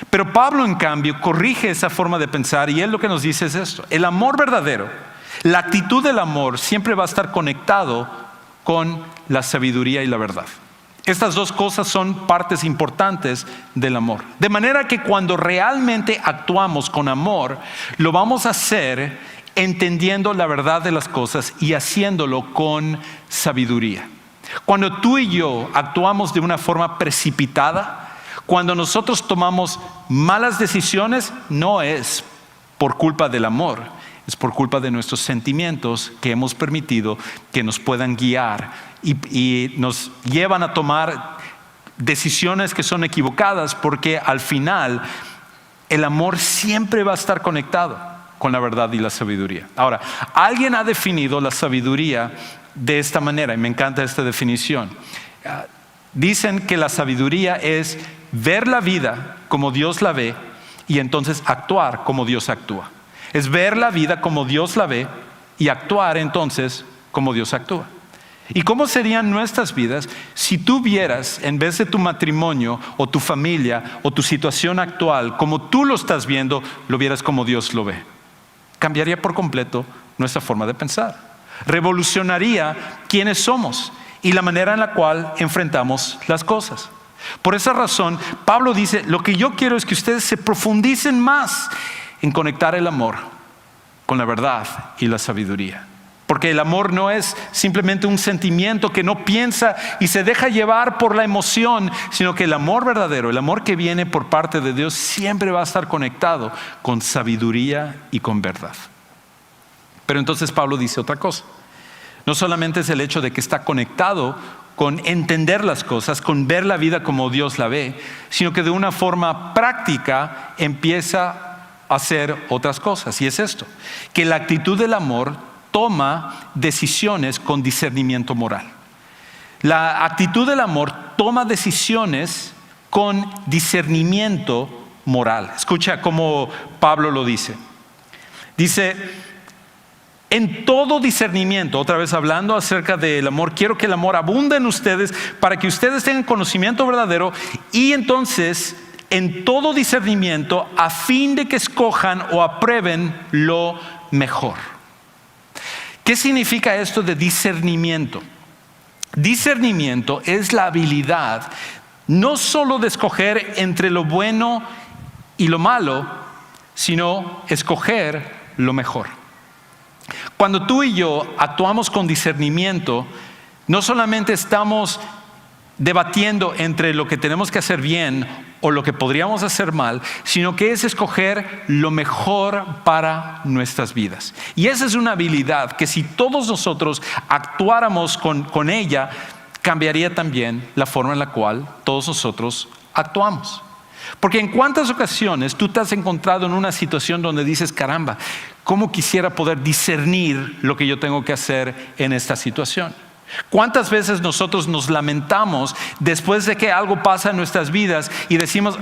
Pero Pablo, en cambio, corrige esa forma de pensar y él lo que nos dice es esto: el amor verdadero, la actitud del amor siempre va a estar conectado con la sabiduría y la verdad. Estas 2 cosas son partes importantes del amor. De manera que cuando realmente actuamos con amor, lo vamos a hacer entendiendo la verdad de las cosas y haciéndolo con sabiduría. Cuando tú y yo actuamos de una forma precipitada, cuando nosotros tomamos malas decisiones, no es por culpa del amor, es por culpa de nuestros sentimientos que hemos permitido que nos puedan guiar y nos llevan a tomar decisiones que son equivocadas, porque al final el amor siempre va a estar conectado con la verdad y la sabiduría. Ahora, alguien ha definido la sabiduría de esta manera y me encanta esta definición. Dicen que la sabiduría es ver la vida como Dios la ve y entonces actuar como Dios actúa. Es ver la vida como Dios la ve y actuar entonces como Dios actúa. ¿Y cómo serían nuestras vidas si tú vieras, en vez de tu matrimonio o tu familia o tu situación actual, como tú lo estás viendo, lo vieras como Dios lo ve? Cambiaría por completo nuestra forma de pensar. Revolucionaría quiénes somos y la manera en la cual enfrentamos las cosas. Por esa razón, Pablo dice, lo que yo quiero es que ustedes se profundicen más en conectar el amor con la verdad y la sabiduría. Porque el amor no es simplemente un sentimiento que no piensa y se deja llevar por la emoción, sino que el amor verdadero, el amor que viene por parte de Dios, siempre va a estar conectado con sabiduría y con verdad. Pero entonces Pablo dice otra cosa. No solamente es el hecho de que está conectado con entender las cosas, con ver la vida como Dios la ve, sino que de una forma práctica empieza a hacer otras cosas. Y es esto, que la actitud del amor toma decisiones con discernimiento moral. La actitud del amor toma decisiones con discernimiento moral. Escucha cómo Pablo lo dice. Dice, en todo discernimiento, otra vez hablando acerca del amor, quiero que el amor abunde en ustedes para que ustedes tengan conocimiento verdadero y entonces en todo discernimiento a fin de que escojan o aprueben lo mejor. ¿Qué significa esto de discernimiento? Discernimiento es la habilidad no solo de escoger entre lo bueno y lo malo, sino escoger lo mejor. Cuando tú y yo actuamos con discernimiento, no solamente estamos debatiendo entre lo que tenemos que hacer bien o lo que podríamos hacer mal, sino que es escoger lo mejor para nuestras vidas. Y esa es una habilidad que si todos nosotros actuáramos con ella, cambiaría también la forma en la cual todos nosotros actuamos. Porque en cuántas ocasiones tú te has encontrado en una situación donde dices, caramba, ¿cómo quisiera poder discernir lo que yo tengo que hacer en esta situación? ¿Cuántas veces nosotros nos lamentamos después de que algo pasa en nuestras vidas y decimos,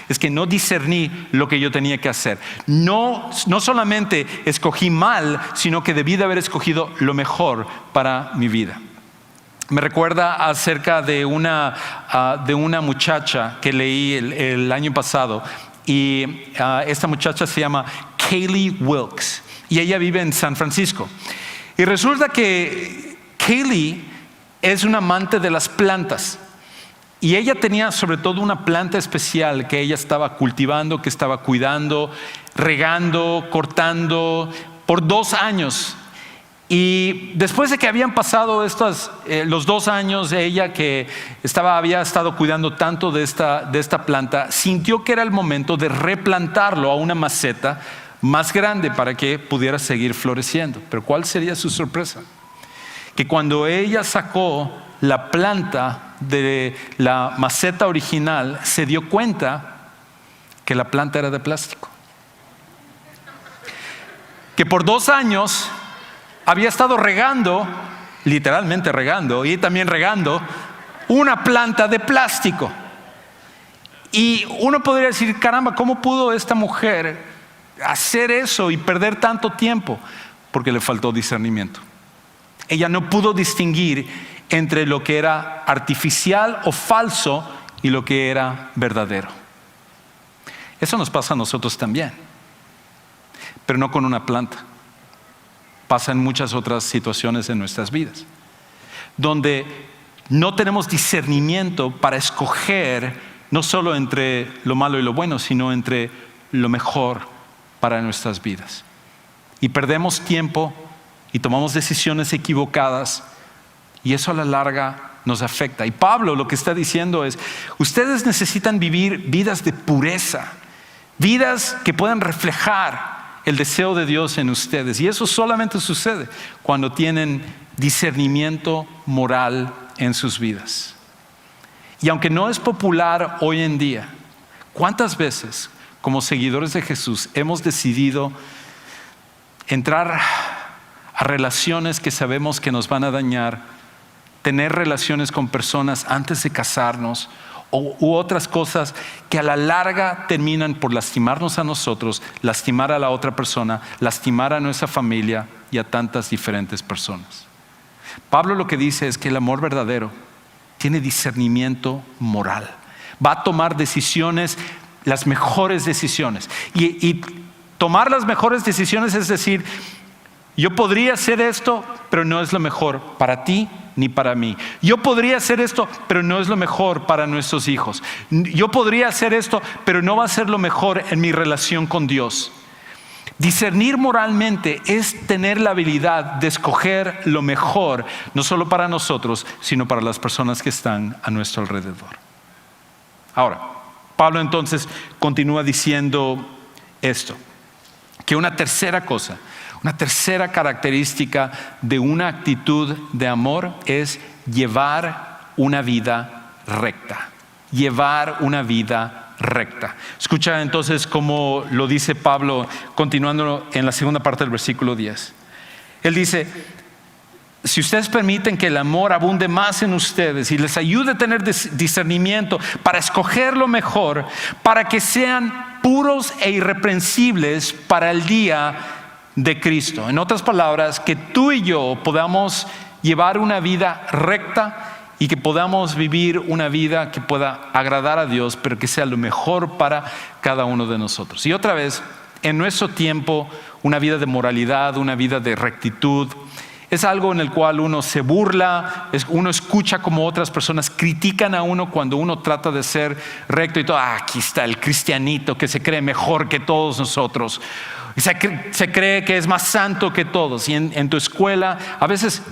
es que no discerní lo que yo tenía que hacer? No solamente escogí mal, sino que debí de haber escogido lo mejor para mi vida. Me recuerda acerca de una muchacha que leí el año pasado, y esta muchacha se llama Kaylee Wilkes y ella vive en San Francisco. Y resulta que Kaylee es una amante de las plantas, y ella tenía sobre todo una planta especial que ella estaba cultivando, que estaba cuidando, regando, cortando por 2 años. Y después de que habían pasado los 2 años de ella que había estado cuidando tanto de esta planta, sintió que era el momento de replantarlo a una maceta más grande para que pudiera seguir floreciendo. Pero ¿cuál sería su sorpresa? Que cuando ella sacó la planta de la maceta original, se dio cuenta que la planta era de plástico. Que por 2 años había estado regando, literalmente regando, y también regando una planta de plástico. Y uno podría decir, caramba, ¿cómo pudo esta mujer hacer eso y perder tanto tiempo? Porque le faltó discernimiento. Ella no pudo distinguir entre lo que era artificial o falso y lo que era verdadero. Eso nos pasa a nosotros también, pero no con una planta. Pasa en muchas otras situaciones en nuestras vidas, donde no tenemos discernimiento para escoger no solo entre lo malo y lo bueno, sino entre lo mejor para nuestras vidas. Y perdemos tiempo y tomamos decisiones equivocadas, y eso a la larga nos afecta. Y Pablo lo que está diciendo es, ustedes necesitan vivir vidas de pureza, vidas que puedan reflejar el deseo de Dios en ustedes. Y eso solamente sucede cuando tienen discernimiento moral en sus vidas. Y aunque no es popular hoy en día, ¿cuántas veces como seguidores de Jesús hemos decidido entrar a relaciones que sabemos que nos van a dañar, tener relaciones con personas antes de casarnos u otras cosas que a la larga terminan por lastimarnos a nosotros, lastimar a la otra persona, lastimar a nuestra familia y a tantas diferentes personas? Pablo lo que dice es que el amor verdadero tiene discernimiento moral, va a tomar decisiones, las mejores decisiones, y tomar las mejores decisiones es decir, yo podría hacer esto, pero no es lo mejor para ti ni para mí. Yo podría hacer esto, pero no es lo mejor para nuestros hijos. Yo podría hacer esto, pero no va a ser lo mejor en mi relación con Dios. Discernir moralmente es tener la habilidad de escoger lo mejor, no solo para nosotros, sino para las personas que están a nuestro alrededor. Ahora, Pablo entonces continúa diciendo esto, que una tercera cosa, una tercera característica de una actitud de amor es llevar una vida recta. Llevar una vida recta. Escucha entonces cómo lo dice Pablo continuando en la segunda parte del versículo 10. Él dice, si ustedes permiten que el amor abunde más en ustedes y les ayude a tener discernimiento para escoger lo mejor, para que sean puros e irreprensibles para el día de Cristo. En otras palabras, que tú y yo podamos llevar una vida recta y que podamos vivir una vida que pueda agradar a Dios, pero que sea lo mejor para cada uno de nosotros. Y otra vez, en nuestro tiempo, una vida de moralidad, una vida de rectitud, Es algo en el cual uno se burla, uno escucha como otras personas critican a uno cuando uno trata de ser recto y todo. Aquí está el cristianito que se cree mejor que todos nosotros. Se cree que es más santo que todos. Y en tu escuela, a veces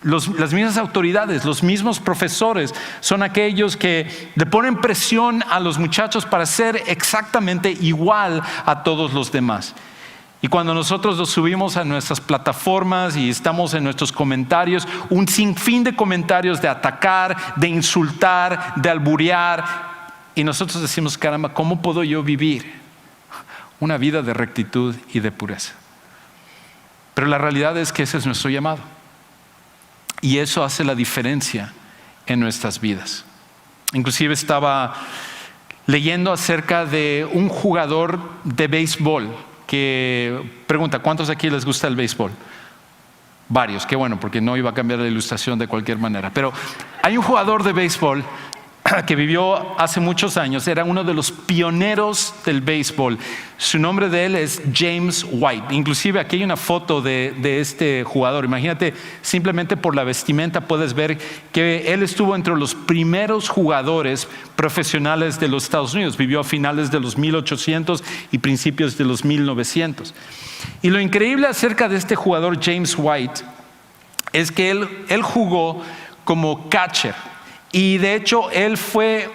las mismas autoridades, los mismos profesores son aquellos que le ponen presión a los muchachos para ser exactamente igual a todos los demás. Y cuando nosotros los subimos a nuestras plataformas y estamos en nuestros comentarios, un sinfín de comentarios de atacar, de insultar, de alburear, y nosotros decimos, caramba, ¿cómo puedo yo vivir una vida de rectitud y de pureza? Pero la realidad es que ese es nuestro llamado. Y eso hace la diferencia en nuestras vidas. Inclusive estaba leyendo acerca de un jugador de béisbol que pregunta, ¿cuántos de aquí les gusta el béisbol? Varios, qué bueno, porque no iba a cambiar la ilustración de cualquier manera. Pero hay un jugador de béisbol que vivió hace muchos años, era uno de los pioneros del béisbol. Su nombre de él es James White. Inclusive aquí hay una foto de este jugador. Imagínate, simplemente por la vestimenta puedes ver que él estuvo entre los primeros jugadores profesionales de los Estados Unidos. Vivió a finales de los 1800 y principios de los 1900. Y lo increíble acerca de este jugador James White es que él jugó como catcher. Y de hecho, él fue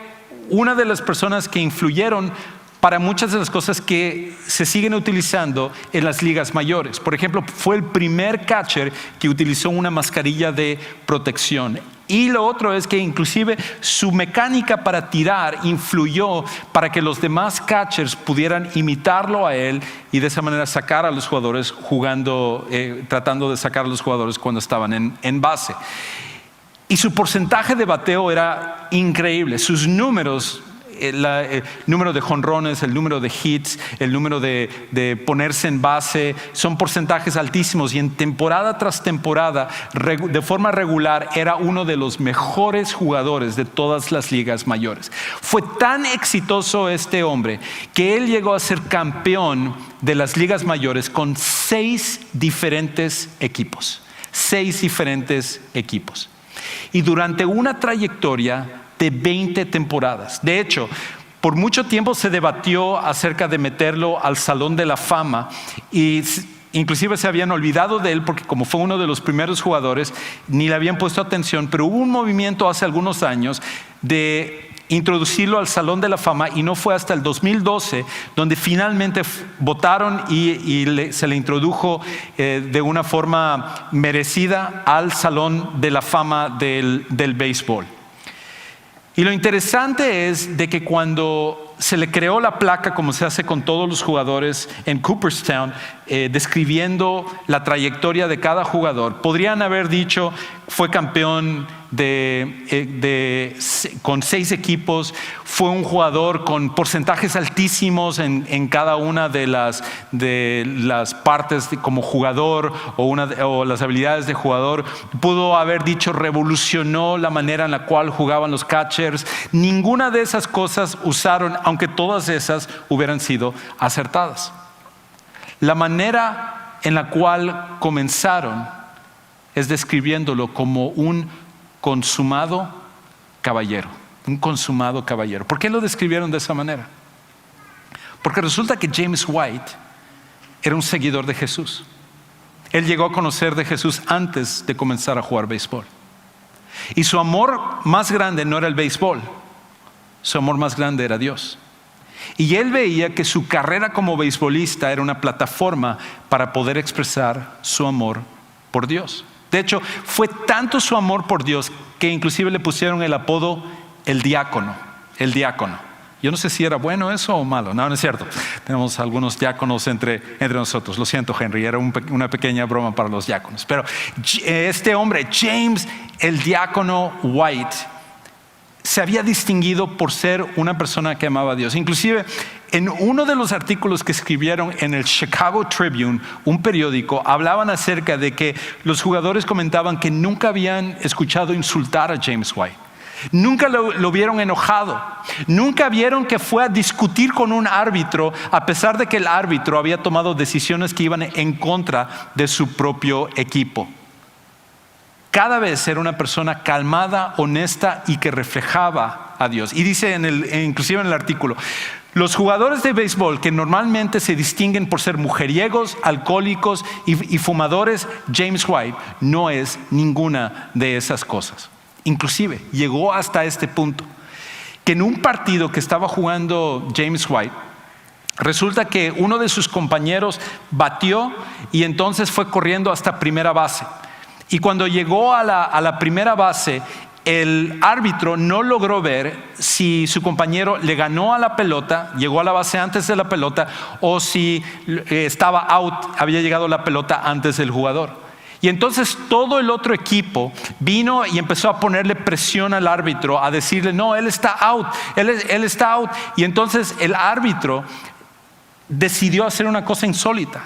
una de las personas que influyeron para muchas de las cosas que se siguen utilizando en las ligas mayores. Por ejemplo, fue el primer catcher que utilizó una mascarilla de protección. Y lo otro es que inclusive su mecánica para tirar influyó para que los demás catchers pudieran imitarlo a él y de esa manera sacar a los jugadores jugando, tratando de sacar a los jugadores cuando estaban en base. Y su porcentaje de bateo era increíble. Sus números, el número de jonrones, el número de hits, el número de ponerse en base, son porcentajes altísimos. Y en temporada tras temporada, de forma regular, era uno de los mejores jugadores de todas las ligas mayores. Fue tan exitoso este hombre que él llegó a ser campeón de las ligas mayores con 6 diferentes equipos. 6 diferentes equipos. Y durante una trayectoria de 20 temporadas. De hecho, por mucho tiempo se debatió acerca de meterlo al Salón de la Fama y inclusive se habían olvidado de él porque como fue uno de los primeros jugadores, ni le habían puesto atención, pero hubo un movimiento hace algunos años de introducirlo al Salón de la Fama y no fue hasta el 2012 donde finalmente votaron y se le introdujo de una forma merecida al Salón de la Fama del béisbol. Y lo interesante es de que cuando se le creó la placa, como se hace con todos los jugadores en Cooperstown, describiendo la trayectoria de cada jugador, podrían haber dicho fue campeón con 6 equipos, fue un jugador con porcentajes altísimos en cada una de las partes como jugador o las habilidades de jugador. Pudo haber dicho revolucionó la manera en la cual jugaban los catchers. Ninguna de esas cosas usaron, aunque todas esas hubieran sido acertadas. La manera en la cual comenzaron es describiéndolo como un consumado caballero. Un consumado caballero. ¿Por qué lo describieron de esa manera? Porque resulta que James White era un seguidor de Jesús. Él llegó a conocer de Jesús antes de comenzar a jugar béisbol. Y su amor más grande no era el béisbol. Su amor más grande era Dios. Y él veía que su carrera como beisbolista era una plataforma para poder expresar su amor por Dios. De hecho, fue tanto su amor por Dios que inclusive le pusieron el apodo el diácono. El diácono. Yo no sé si era bueno eso o malo. No es cierto. Tenemos algunos diáconos entre nosotros. Lo siento, Henry, era una pequeña broma para los diáconos. Pero este hombre, James, el diácono White, se había distinguido por ser una persona que amaba a Dios. Inclusive en uno de los artículos que escribieron en el Chicago Tribune, un periódico, hablaban acerca de que los jugadores comentaban que nunca habían escuchado insultar a James White. Nunca lo vieron enojado. Nunca vieron que fue a discutir con un árbitro a pesar de que el árbitro había tomado decisiones que iban en contra de su propio equipo. cada vez era una persona calmada, honesta y que reflejaba a Dios. Y dice inclusive en el artículo, los jugadores de béisbol que normalmente se distinguen por ser mujeriegos, alcohólicos y fumadores, James White no es ninguna de esas cosas. Inclusive llegó hasta este punto, que en un partido que estaba jugando James White, resulta que uno de sus compañeros batió y entonces fue corriendo hasta primera base. Y cuando llegó a la primera base, el árbitro no logró ver si su compañero le ganó a la pelota, llegó a la base antes de la pelota, o si estaba out, había llegado la pelota antes del jugador. Y entonces todo el otro equipo vino y empezó a ponerle presión al árbitro, a decirle, no, él está out, él está out. Y entonces el árbitro decidió hacer una cosa insólita.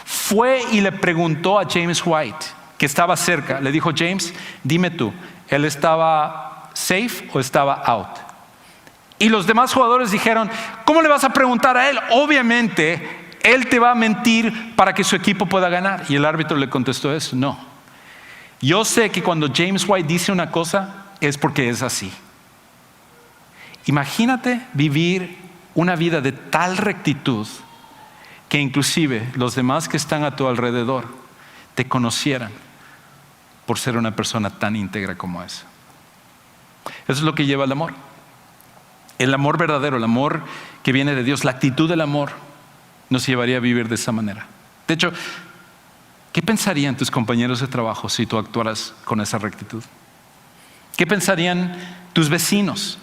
Fue y le preguntó a James White, que estaba cerca, le dijo, James, dime tú, ¿él estaba safe o estaba out? Y los demás jugadores dijeron, ¿cómo le vas a preguntar a él? Obviamente, él te va a mentir para que su equipo pueda ganar. Y el árbitro le contestó eso, no. Yo sé que cuando James White dice una cosa, es porque es así. Imagínate vivir una vida de tal rectitud que inclusive los demás que están a tu alrededor te conocieran por ser una persona tan íntegra como esa. Eso es lo que lleva el amor. El amor verdadero, el amor que viene de Dios, la actitud del amor nos llevaría a vivir de esa manera. De hecho, ¿qué pensarían tus compañeros de trabajo si tú actuaras con esa rectitud? ¿Qué pensarían tus vecinos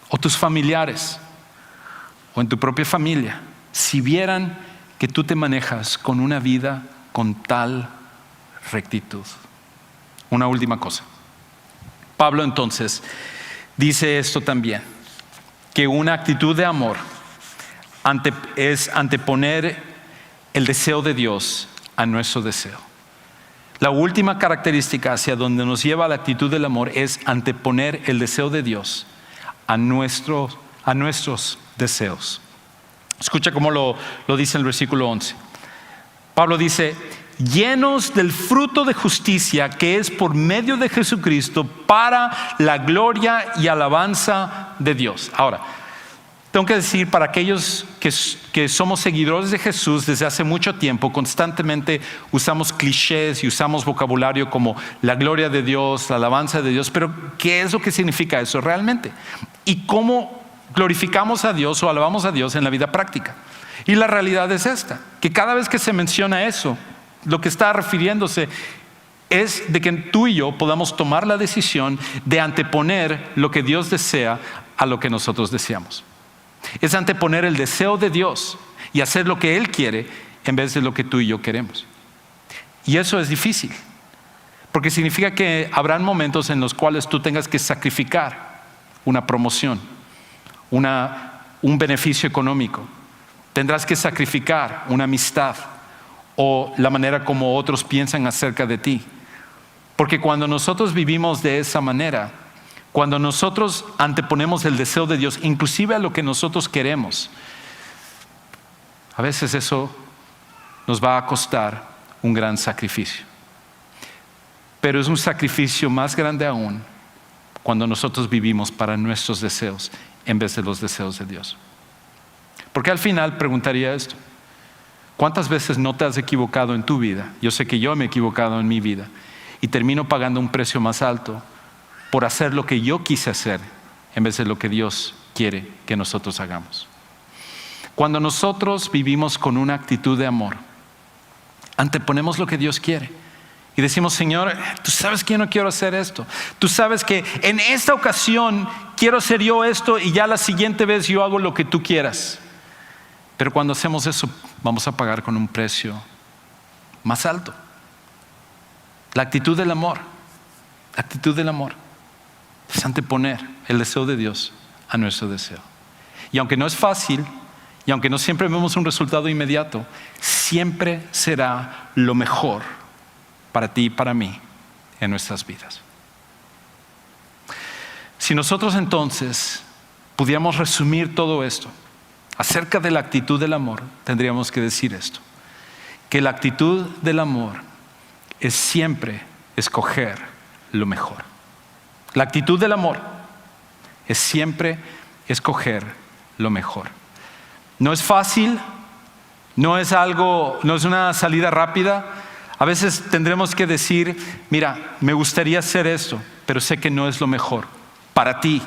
o tus familiares o en tu propia familia si vieran que tú te manejas con una vida con tal rectitud? Una última cosa. Pablo entonces dice esto también, que una actitud de amor es anteponer el deseo de Dios a nuestro deseo. La última característica hacia donde nos lleva la actitud del amor es anteponer el deseo de Dios a nuestros deseos. Escucha cómo lo dice el versículo 11. Pablo dice, llenos del fruto de justicia que es por medio de Jesucristo para la gloria y alabanza de Dios. Ahora, tengo que decir, para aquellos que somos seguidores de Jesús desde hace mucho tiempo, constantemente usamos clichés y usamos vocabulario como la gloria de Dios, la alabanza de Dios, pero ¿qué es lo que significa eso realmente? ¿Y cómo glorificamos a Dios o alabamos a Dios en la vida práctica? Y la realidad es esta, que cada vez que se menciona eso, lo que está refiriéndose es de que tú y yo podamos tomar la decisión de anteponer lo que Dios desea a lo que nosotros deseamos. Es anteponer el deseo de Dios y hacer lo que Él quiere en vez de lo que tú y yo queremos. Y eso es difícil, porque significa que habrán momentos en los cuales tú tengas que sacrificar una promoción, un beneficio económico. Tendrás que sacrificar una amistad o la manera como otros piensan acerca de ti. Porque cuando nosotros vivimos de esa manera, cuando nosotros anteponemos el deseo de Dios, inclusive a lo que nosotros queremos, a veces eso nos va a costar un gran sacrificio. Pero es un sacrificio más grande aún cuando nosotros vivimos para nuestros deseos en vez de los deseos de Dios. Porque al final preguntaría esto: ¿cuántas veces no te has equivocado en tu vida? Yo sé que yo me he equivocado en mi vida y termino pagando un precio más alto por hacer lo que yo quise hacer en vez de lo que Dios quiere que nosotros hagamos. Cuando nosotros vivimos con una actitud de amor, anteponemos lo que Dios quiere y decimos: Señor, tú sabes que yo no quiero hacer esto, tú sabes que en esta ocasión quiero hacer yo esto y ya la siguiente vez yo hago lo que tú quieras. Pero cuando hacemos eso, vamos a pagar con un precio más alto. La actitud del amor es anteponer el deseo de Dios a nuestro deseo. Y aunque no es fácil, y aunque no siempre vemos un resultado inmediato, siempre será lo mejor para ti y para mí en nuestras vidas. Si nosotros entonces pudiéramos resumir todo esto acerca de la actitud del amor, tendríamos que decir esto: que la actitud del amor es siempre escoger lo mejor. La actitud del amor es siempre escoger lo mejor. No es fácil, no es una salida rápida. A veces tendremos que decir, mira, me gustaría hacer esto, pero sé que no es lo mejor para ti.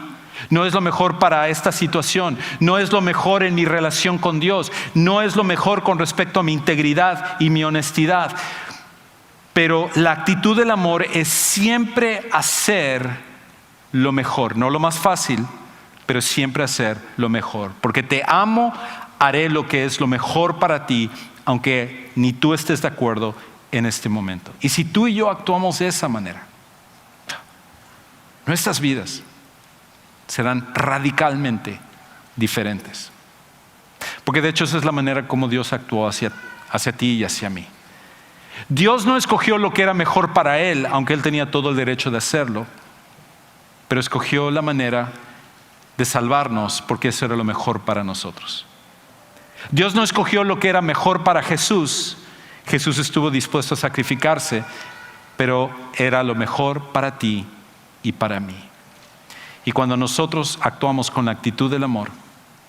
No es lo mejor para esta situación, no es lo mejor en mi relación con Dios, no es lo mejor con respecto a mi integridad y mi honestidad. Pero la actitud del amor es siempre hacer lo mejor, no lo más fácil, pero siempre hacer lo mejor. Porque te amo, haré lo que es lo mejor para ti, aunque ni tú estés de acuerdo en este momento. Y si tú y yo actuamos de esa manera, nuestras vidas serán radicalmente diferentes. Porque de hecho esa es la manera como Dios actuó hacia ti y hacia mí. Dios no escogió lo que era mejor para Él, aunque Él tenía todo el derecho de hacerlo, pero escogió la manera de salvarnos porque eso era lo mejor para nosotros. Dios no escogió lo que era mejor para Jesús. Jesús estuvo dispuesto a sacrificarse, pero era lo mejor para ti y para mí. Y cuando nosotros actuamos con la actitud del amor,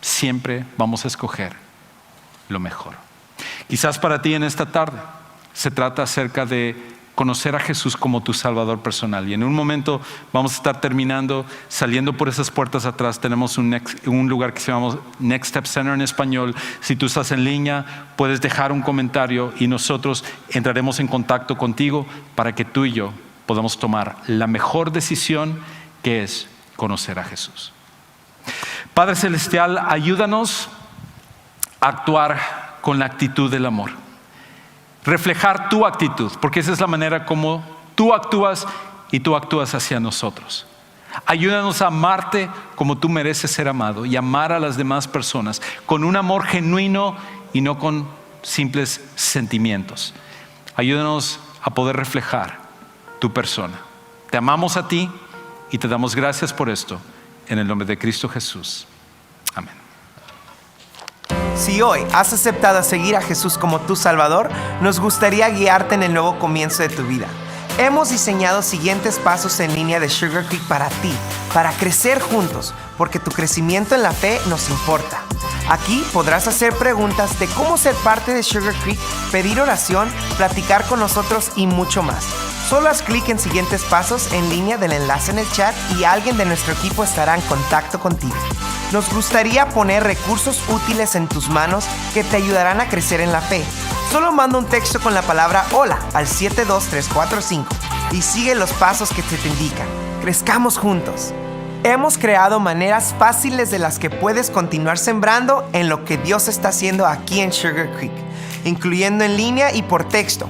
siempre vamos a escoger lo mejor. Quizás para ti en esta tarde se trata acerca de conocer a Jesús como tu Salvador personal. Y en un momento vamos a estar terminando, saliendo por esas puertas atrás. Tenemos un lugar que se llama Next Step Center en español. Si tú estás en línea, puedes dejar un comentario y nosotros entraremos en contacto contigo para que tú y yo podamos tomar la mejor decisión, que es conocer a Jesús. Padre Celestial, ayúdanos a actuar con la actitud del amor. Reflejar tu actitud, porque esa es la manera como tú actúas y tú actúas hacia nosotros. Ayúdanos a amarte como tú mereces ser amado y amar a las demás personas con un amor genuino y no con simples sentimientos. Ayúdanos a poder reflejar tu persona. Te amamos a ti y te damos gracias por esto, en el nombre de Cristo Jesús. Amén. Si hoy has aceptado a seguir a Jesús como tu Salvador, nos gustaría guiarte en el nuevo comienzo de tu vida. Hemos diseñado siguientes pasos en línea de Sugar Creek para ti, para crecer juntos, porque tu crecimiento en la fe nos importa. Aquí podrás hacer preguntas de cómo ser parte de Sugar Creek, pedir oración, platicar con nosotros y mucho más. Solo haz clic en siguientes pasos en línea del enlace en el chat y alguien de nuestro equipo estará en contacto contigo. Nos gustaría poner recursos útiles en tus manos que te ayudarán a crecer en la fe. Solo manda un texto con la palabra hola al 72345 y sigue los pasos que se te indican. Crezcamos juntos. Hemos creado maneras fáciles de las que puedes continuar sembrando en lo que Dios está haciendo aquí en Sugar Creek, incluyendo en línea y por texto.